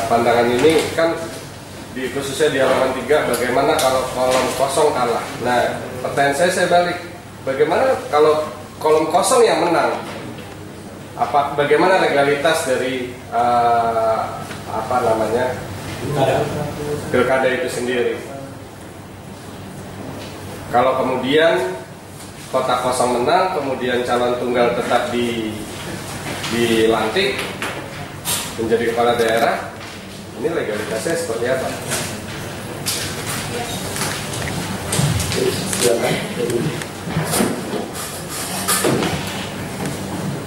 pandangan ini kan di khususnya di halaman 3, bagaimana kalau kolom kosong kalah. Nah, pertanyaan saya balik, bagaimana kalau kolom kosong yang menang? Bagaimana legalitas dari pilkada itu sendiri? Kalau kemudian kotak kosong menang, kemudian calon tunggal tetap dilantik menjadi kepala daerah, ini legalitasnya seperti apa?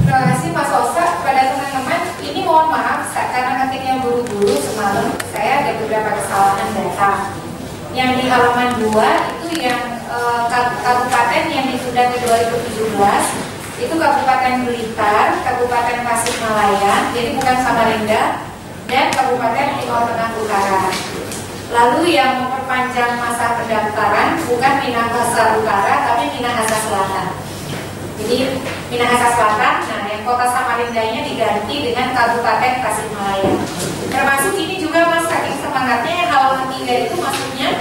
Terima kasih Mas Osa. Pada teman-teman, ini mohon maaf karena ketiknya buru-buru semalam, saya ada beberapa kesalahan data. Yang di halaman 2 itu yang kabupaten yang ditunda ke 2017 itu Kabupaten Blitar, Kabupaten Tasikmalaya, jadi bukan Samarinda, dan Kabupaten Timur Tengah Utara. Lalu yang memperpanjang masa pendaftaran bukan Minahasa Utara tapi Minahasa Selatan. Jadi Minahasa Selatan, nah yang kota Samarindanya diganti dengan Kabupaten Tasikmalaya. Termasuk ini juga Mas, saking semangatnya halaman 3 itu maksudnya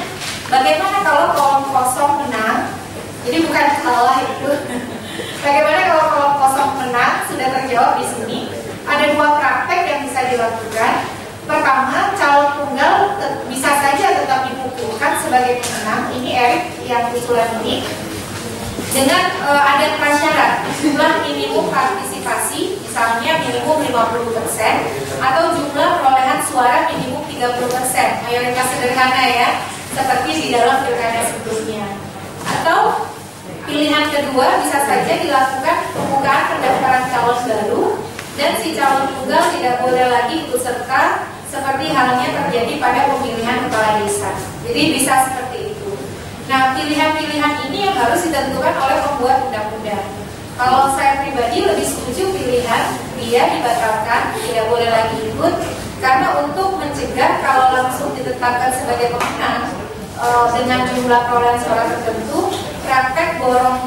bagaimana kalau kolom kosong menang. Jadi bukan kalah itu. Bagaimana kalau kolom kosong menang sudah terjawab di sini. usulan ini dengan ada prasyarat jumlah minimum partisipasi, misalnya minimum 50% atau jumlah perolehan suara minimum 30%, mayoritas sederhana ya, seperti di dalam pilkada sebelumnya. Atau pilihan kedua bisa saja dilakukan pembukaan pendaftaran calon baru dan si calon tunggal tidak boleh lagi ikut serta seperti halnya terjadi pada pemilihan kepala desa. Jadi bisa seperti itu. Nah, pilihan-pilihan ini yang harus ditentukan oleh pembuat undang-undang. Kalau saya pribadi lebih setuju pilihan dia dibatalkan, tidak boleh lagi ikut, karena untuk mencegah kalau langsung ditetapkan sebagai pemenang dengan jumlah perolehan suara tertentu, praktek borong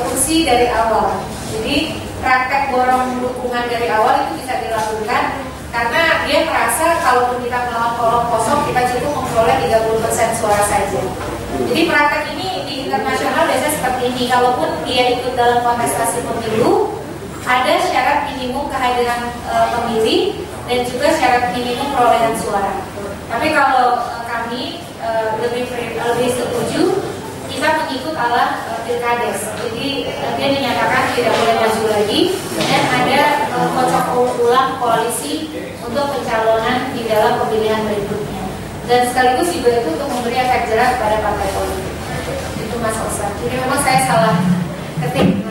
kursi dari awal. Jadi praktek borong dukungan dari awal itu bisa dilakukan karena dia merasa kalaupun kita melawan kolom kosong kita cukup memperoleh 30% suara saja. Jadi praktek ini di internasional biasanya seperti ini. Kalaupun dia ikut dalam kontestasi pemilu, ada syarat minimum kehadiran pemilih dan juga syarat minimum perolehan suara. Tapi kalau kami lebih setuju kita mengikut ala pilkades. Jadi dia dinyatakan tidak boleh maju lagi dan ada kocok ulang koalisi untuk pencalonan di dalam pemilihan berikutnya. Dan sekaligus juga itu untuk memberi efek jerak pada partai politik. Itu Mas Osa. Jadi memang saya salah ketik.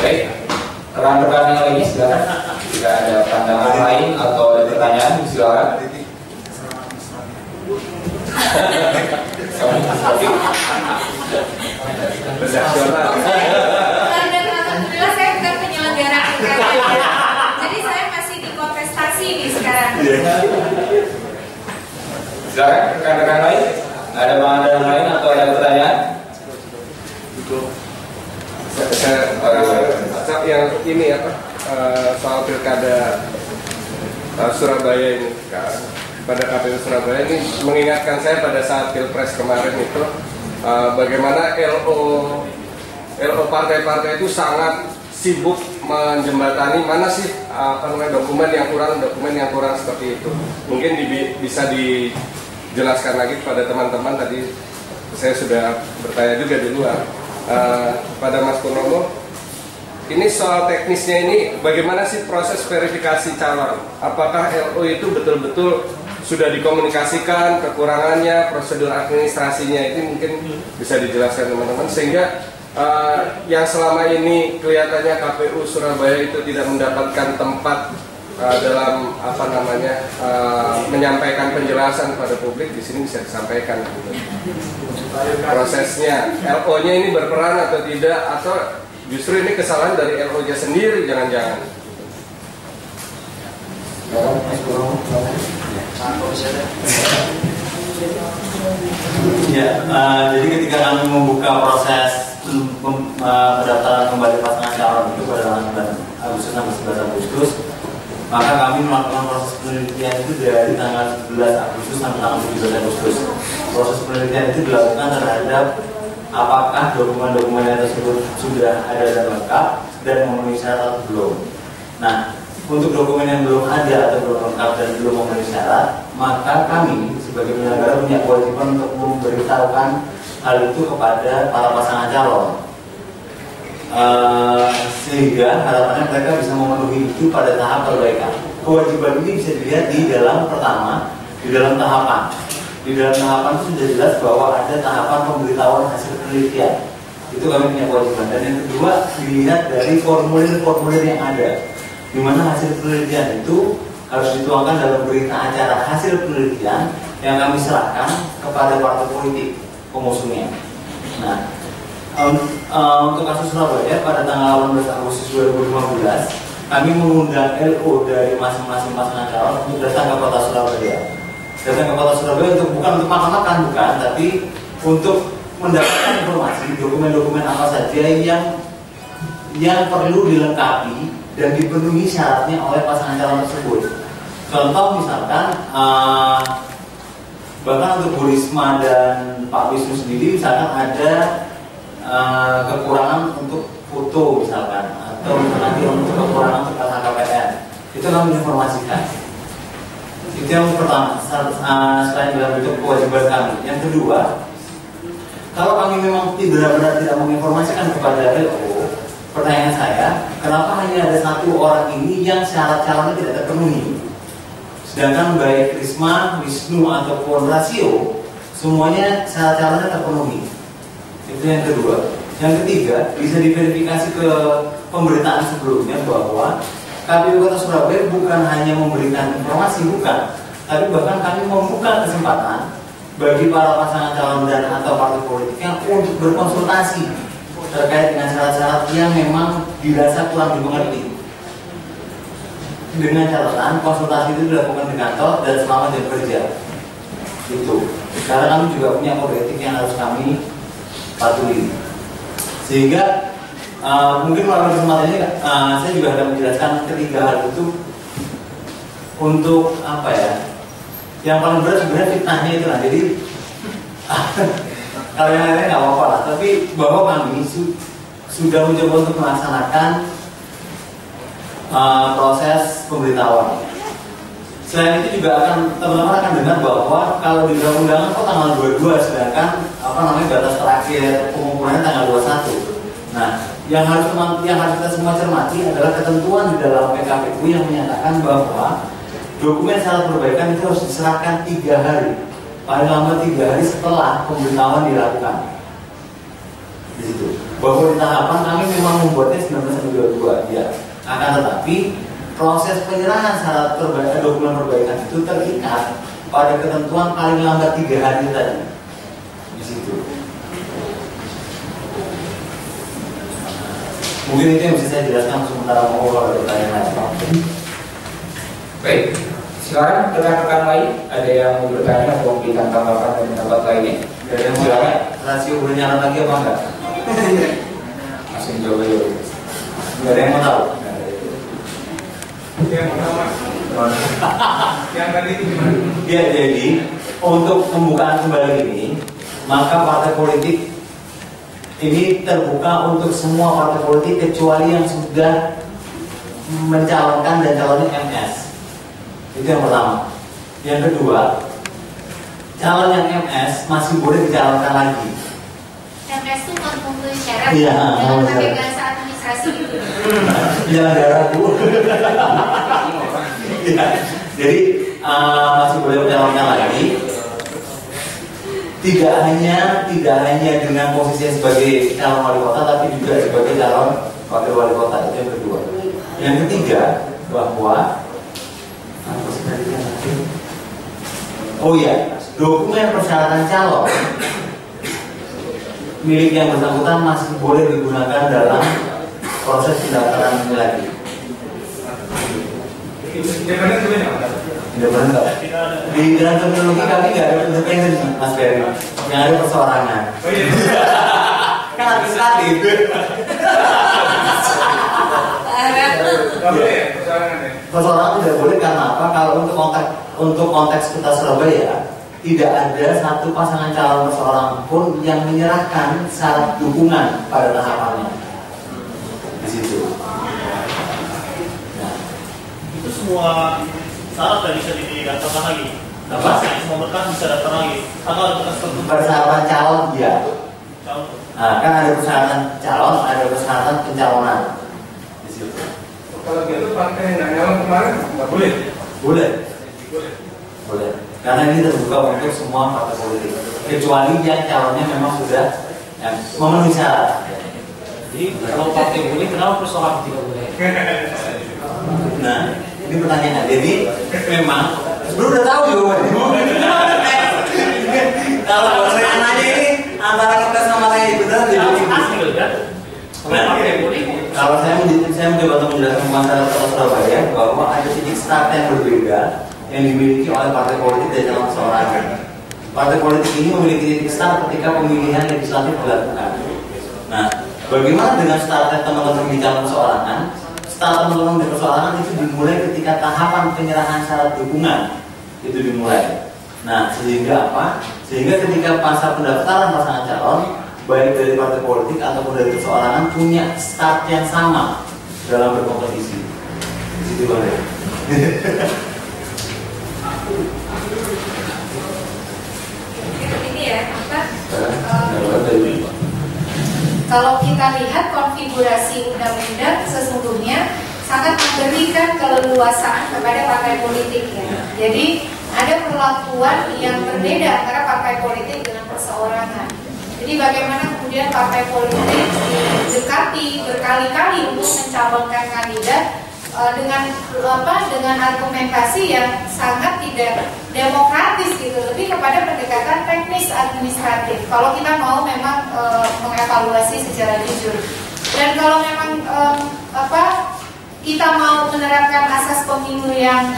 Baik, rekan-rekan yang lainnya silakan. Jika ada pandangan lain atau ada pertanyaan, silakan. Dan alhamdulillah saya bukan penyelenggara pilkada. Jadi saya masih di kontestasi nih sekarang. Silakan rekan-rekan lain. Ada pandangan lain atau ada pertanyaan? Yang ini apa soal pilkada Surabaya ini kan, pada KPU Surabaya ini mengingatkan saya pada saat pilpres kemarin itu bagaimana LO partai-partai itu sangat sibuk menjembatani mana sih dokumen yang kurang seperti itu. Mungkin bisa dijelaskan lagi kepada teman-teman. Tadi saya sudah bertanya juga di luar pada Mas Purnomo. Ini soal teknisnya ini bagaimana sih proses verifikasi calon? Apakah LO itu betul-betul sudah dikomunikasikan kekurangannya, prosedur administrasinya itu mungkin bisa dijelaskan teman-teman sehingga yang selama ini kelihatannya KPU Surabaya itu tidak mendapatkan tempat dalam menyampaikan penjelasan pada publik, di sini bisa disampaikan prosesnya. LO-nya ini berperan atau tidak, atau justru ini kesalahan dari LO-nya sendiri, jangan-jangan. Ya, jadi ketika kami membuka proses pendaftaran kembali pasangan calon itu pada tanggal 9 Agustus sampai 11 Agustus, maka kami melakukan proses penelitian itu dari tanggal 11 Agustus sampai tanggal 17 Agustus. Proses penelitian itu dilakukan terhadap apakah dokumen-dokumen tersebut sudah ada dan lengkap dan memenuhi syarat atau belum. Nah, untuk dokumen yang belum ada atau belum lengkap dan belum memenuhi syarat, maka kami sebagai penyelenggara punya kewajiban untuk memberitahukan hal itu kepada para pasangan calon, sehingga harapannya mereka bisa memenuhi itu pada tahap perbaikan. Kewajiban ini bisa dilihat di dalam pertama, di dalam tahapan. Di dalam tahapan itu sudah jelas bahwa ada tahapan pemberitahuan hasil penelitian. Itu kami punya kewajiban. Dan yang kedua, dilihat dari formulir-formulir yang ada, di mana hasil penelitian itu harus dituangkan dalam berita acara hasil penelitian yang kami serahkan kepada partai politik pengusungnya. Nah, untuk kasus Surabaya pada tanggal 18 Agustus 2015, kami mengundang LO dari masing-masing pasangan calon untuk datang ke kota Surabaya. Datang ke kota Surabaya bukan untuk makan-makan, bukan, tapi untuk mendapatkan informasi dokumen-dokumen apa saja yang perlu dilengkapi dan dipenuhi syaratnya oleh pasangan calon tersebut. Contoh misalkan bahkan untuk Bu Risma dan Pak Wisnu sendiri misalkan ada kekurangan untuk foto misalkan, atau nanti untuk kekurangan untuk LHKPN, itu kami informasikan. Itu yang pertama, selain dalam bentuk kewajiban kami. Yang kedua, kalau kami memang benar-benar tidak menginformasikan kepada LO, pertanyaan saya, kenapa hanya ada satu orang ini yang syarat calonnya tidak terpenuhi? Sedangkan baik Risma, Wisnu ataupun Rasio, semuanya syarat calonnya terpenuhi. Itu yang kedua. Yang ketiga, bisa diverifikasi ke pemberitaan sebelumnya bahwa KPU Kota Surabaya bukan hanya memberikan informasi, bukan, tapi bahkan kami membuka kesempatan bagi para pasangan calon dan atau partai politiknya untuk berkonsultasi terkait dengan syarat-syarat yang memang dirasa kurang dimengerti. Dengan catatan konsultasi itu dilakukan di kantor dan selama jam kerja. Itu. Karena kami juga punya kode etik yang harus kami patuhi. Sehingga mungkin melalui kesempatan ini saya juga akan menjelaskan ketiga hal itu untuk apa ya? Yang paling berat sebenarnya fitnahnya itu lah. Jadi kalau yang lainnya nggak apa-apa lah. Tapi bahwa kami sudah mencoba untuk melaksanakan proses pemberitahuan. Selain itu juga teman-teman akan dengar bahwa kalau di undang-undangan kok tanggal 22, sedangkan batas terakhir pengumpulannya tanggal 21. Nah, yang harus kita semua cermati adalah ketentuan di dalam PKPU yang menyatakan bahwa dokumen syarat perbaikan itu harus diserahkan 3 hari, paling lambat 3 hari setelah pemberitahuan dilakukan. Di situ. Bahwa di tahapan kami memang membuatnya 1922, ya. Akan tetapi proses penyerahan syarat dokumen perbaikan itu terikat pada ketentuan paling lambat 3 hari tadi. Di situ. Mungkin itu yang bisa saya jelaskan sementara mau kalau ada pertanyaan lain. Baik, sekarang rekan-rekan lain ada yang mau bertanya atau memberikan tanggapan dan pendapat lainnya? Ada yang mau tanya? Rasio boleh nyala lagi apa enggak? Langsung jawab dulu. Enggak ada yang mau tahu? Yang pertama, yang tadi itu gimana? Ya, jadi untuk pembukaan kembali ini, maka partai politik ini terbuka untuk semua partai politik kecuali yang sudah mencalonkan dan calonnya MS. Itu yang pertama. Yang kedua, calon yang MS masih boleh dicalonkan lagi. MS itu memenuhi syarat Iya, dengan pakai bahasa administrasi gitu. Jangan darah bu. Ya, jadi masih boleh mencalonkan lagi. Tidak hanya dengan posisi sebagai calon wali kota, tapi juga sebagai calon wakil wali kota. Itu yang kedua. Yang ketiga, bahwa dokumen persyaratan calon milik yang bersangkutan masih boleh digunakan dalam proses pendaftaran ini lagi. Independen enggak? Di dalam terminologi kami nggak ada independen, Mas Ferry. Yang ada perseorangan. Oh iya. Kan administratif. Nggak boleh ya persoalangan ya? Perseorangan tidak boleh karena apa? Kalau untuk konteks Kota Surabaya tidak ada satu pasangan calon perseorangan pun yang menyerahkan syarat dukungan pada tahapannya. Di situ. Nah, Itu semua syarat tidak bisa didaftarkan lagi. Apa? Semua berkas bisa daftar lagi. Atau ada berkas tertentu. persyaratan calon ya. Calon. Nah, kan ada persyaratan calon, ada persyaratan pencalonan. Di situ. Kalau gitu partai yang nggak nyalon kemarin nggak boleh. Boleh. Boleh. Boleh. Karena ini terbuka untuk semua partai politik. Kecuali yang calonnya memang sudah memenuhi syarat. Jadi kalau partai boleh, kenapa persoalan tidak boleh? Nah, ini pertanyaan. Jadi memang lu udah tahu jawabannya. Kalau pertanyaannya ini antara kita sama saya benar jadi Hasil kan? kalau saya mencoba untuk menjelaskan masyarakat Kota Surabaya bahwa ada titik start yang berbeda yang dimiliki oleh partai politik dan calon perseorangan. Partai politik ini memiliki titik start ketika pemilihan legislatif dilakukan. Nah, bagaimana dengan startnya teman-teman di calon perseorangan? Start teman-teman di perseorangan itu dimulai ketika tahapan penyerahan syarat dukungan itu dimulai. Nah, sehingga apa? Sehingga ketika masa pendaftaran pasangan calon, baik dari partai politik ataupun dari perseorangan punya start yang sama dalam berkompetisi. Di situ Bang. Kalau kita lihat konfigurasi undang-undang sesungguhnya sangat memberikan keleluasaan kepada partai politik ya. Jadi ada perlakuan yang berbeda antara partai politik dengan perseorangan. Jadi bagaimana kemudian partai politik didekati berkali-kali untuk mencalonkan kandidat dengan argumentasi yang sangat tidak demokratis gitu, lebih kepada pendekatan teknis administratif. Kalau kita mau memang mengevaluasi secara jujur, dan kalau memang kita mau menerapkan asas pemilu yang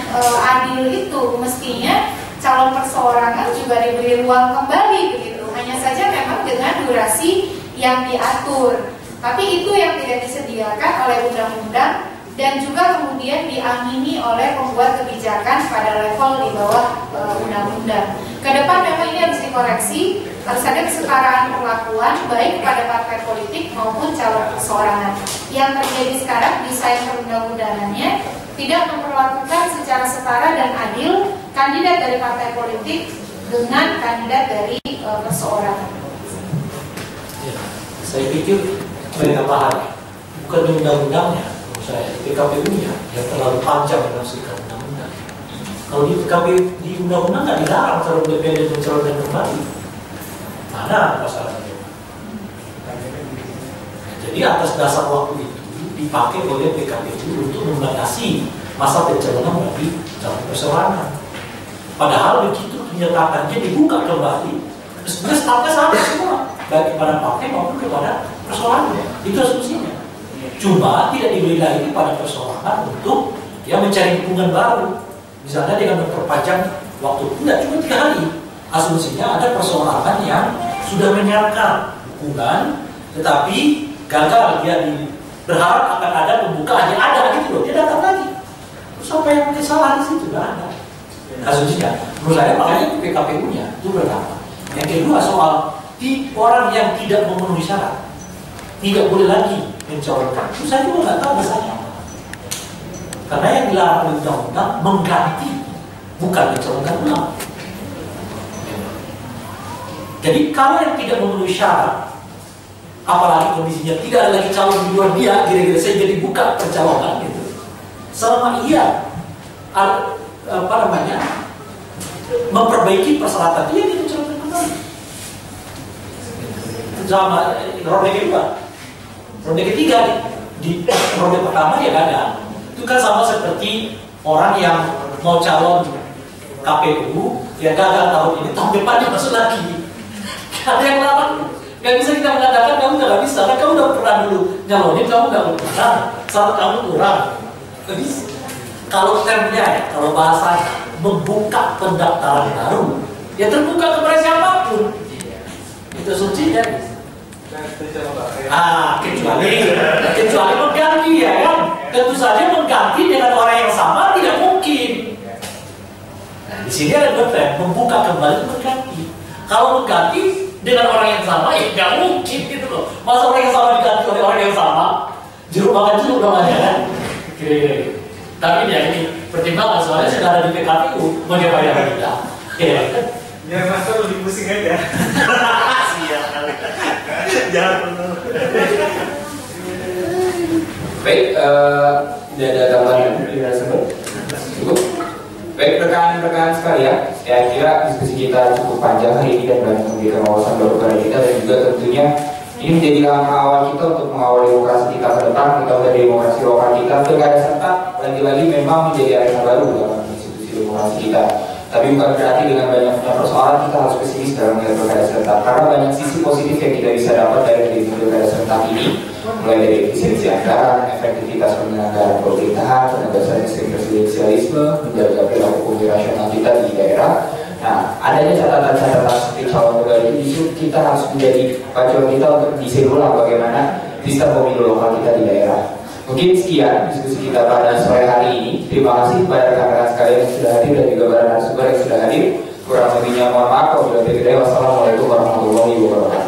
adil itu, mestinya calon perseorangan juga diberi ruang kembali begitu. Hanya saja memang dengan durasi yang diatur. Tapi itu yang tidak disediakan oleh undang-undang dan juga kemudian diamini oleh pembuat kebijakan pada level di bawah undang-undang. Kedepan memang ini harus dikoreksi, harus ada kesetaraan perlakuan baik kepada partai politik maupun calon perseorangan. Yang terjadi sekarang desain perundang-undangannya tidak memperlakukan secara setara dan adil kandidat dari partai politik dengan kandidat dari perseorangan. Ya, saya pikir mereka paham, bukan di undang-undangnya, saya PKPU-nya yang terlalu panjang menafsirkan undang-undang. Kalau di PKPU di undang-undang nggak dilarang calon DPD mencalonkan kembali, mana masalahnya? Jadi atas dasar waktu itu dipakai oleh PKPU untuk membatasi masa pencalonan bagi calon perseorangan. Padahal begitu menyatakannya dibuka kembali, sebenarnya stafnya sama semua, baik kepada partai maupun kepada perseorangan. Itu asumsinya. Cuma tidak diberi lagi pada perseorangan untuk mencari dukungan baru. Misalnya dengan memperpanjang waktu, tidak cuma 3 hari. Asumsinya ada perseorangan yang sudah menyiapkan dukungan, tetapi gagal dia berharap akan ada pembukaan yang ada gitu loh, dia datang lagi. Terus apa yang salah di situ? Nggak ada. Asumsinya, menurut saya makanya itu PKPU-nya itu berapa. Yang kedua soal orang yang tidak memenuhi syarat tidak boleh lagi mencalonkan. Itu saya juga nggak tahu misalnya apa. Karena yang dilarang oleh undang-undang mengganti, bukan mencalonkan ulang. Jadi kalau yang tidak memenuhi syarat, apalagi kondisinya tidak ada lagi calon di luar dia, kira-kira saya jadi buka pencalonan gitu. Selama ia memperbaiki persyaratan dia mencalonkan kembali. Sama ronde kedua, ronde ketiga di ronde pertama dia gagal. Itu kan sama seperti orang yang mau calon KPU, dia gagal tahun ini, tahun depan dia masuk lagi. Ada yang lawan. Gak bisa kita mengatakan kamu gak bisa, karena kamu udah pernah dulu nyalonin, kamu gak pernah, sama kamu kurang. Kalau termnya, kalau bahasanya membuka pendaftaran baru, ya terbuka kepada siapapun. Itu sucinya. Kecuali mengganti ya kan. Tentu saja mengganti dengan orang yang sama tidak mungkin. Nah, di sini ada dua tren, membuka kembali mengganti. Kalau mengganti dengan orang yang sama, ya nggak mungkin gitu loh. Masa orang yang sama diganti oleh orang yang sama, jeruk makan jeruk namanya kan. Kira-kira. Tapi ya ini pertimbangan soalnya sudah ada di PKPU, mau dia bayar tidak? Ya. Ya Mas lebih pusing aja. Siap kali. Jangan penuh. Baik, tidak ada tambahan yang disebut. Cukup. Baik rekan-rekan sekalian, saya kira diskusi kita cukup panjang hari ini dan banyak memberikan wawasan baru kepada kita, dan juga tentunya ini menjadi langkah awal kita untuk mengawal demokrasi kita ke depan. Kita udah demokrasi lokal kita, pilkada serentak lagi-lagi memang menjadi arena baru dalam institusi demokrasi kita. Tapi bukan berarti dengan banyaknya persoalan kita harus pesimis dalam pilkada serentak, karena banyak sisi positif yang kita bisa dapat dari pilkada serentak ini, mulai dari efisiensi anggaran, efektivitas penyelenggaraan pemerintahan, penegasan sistem presidensialisme, menjaga perilaku rasional kita di daerah. Nah, adanya catatan-catatan seperti calon tunggal itu justru kita harus menjadi pacuan kita untuk desain ulang bagaimana sistem pemilu lokal kita di daerah. Mungkin sekian diskusi kita pada sore hari ini. Terima kasih kepada rekan-rekan sekalian yang sudah hadir dan juga para narasumber yang sudah hadir. Kurang lebihnya mohon maaf. Wassalamualaikum warahmatullahi wabarakatuh.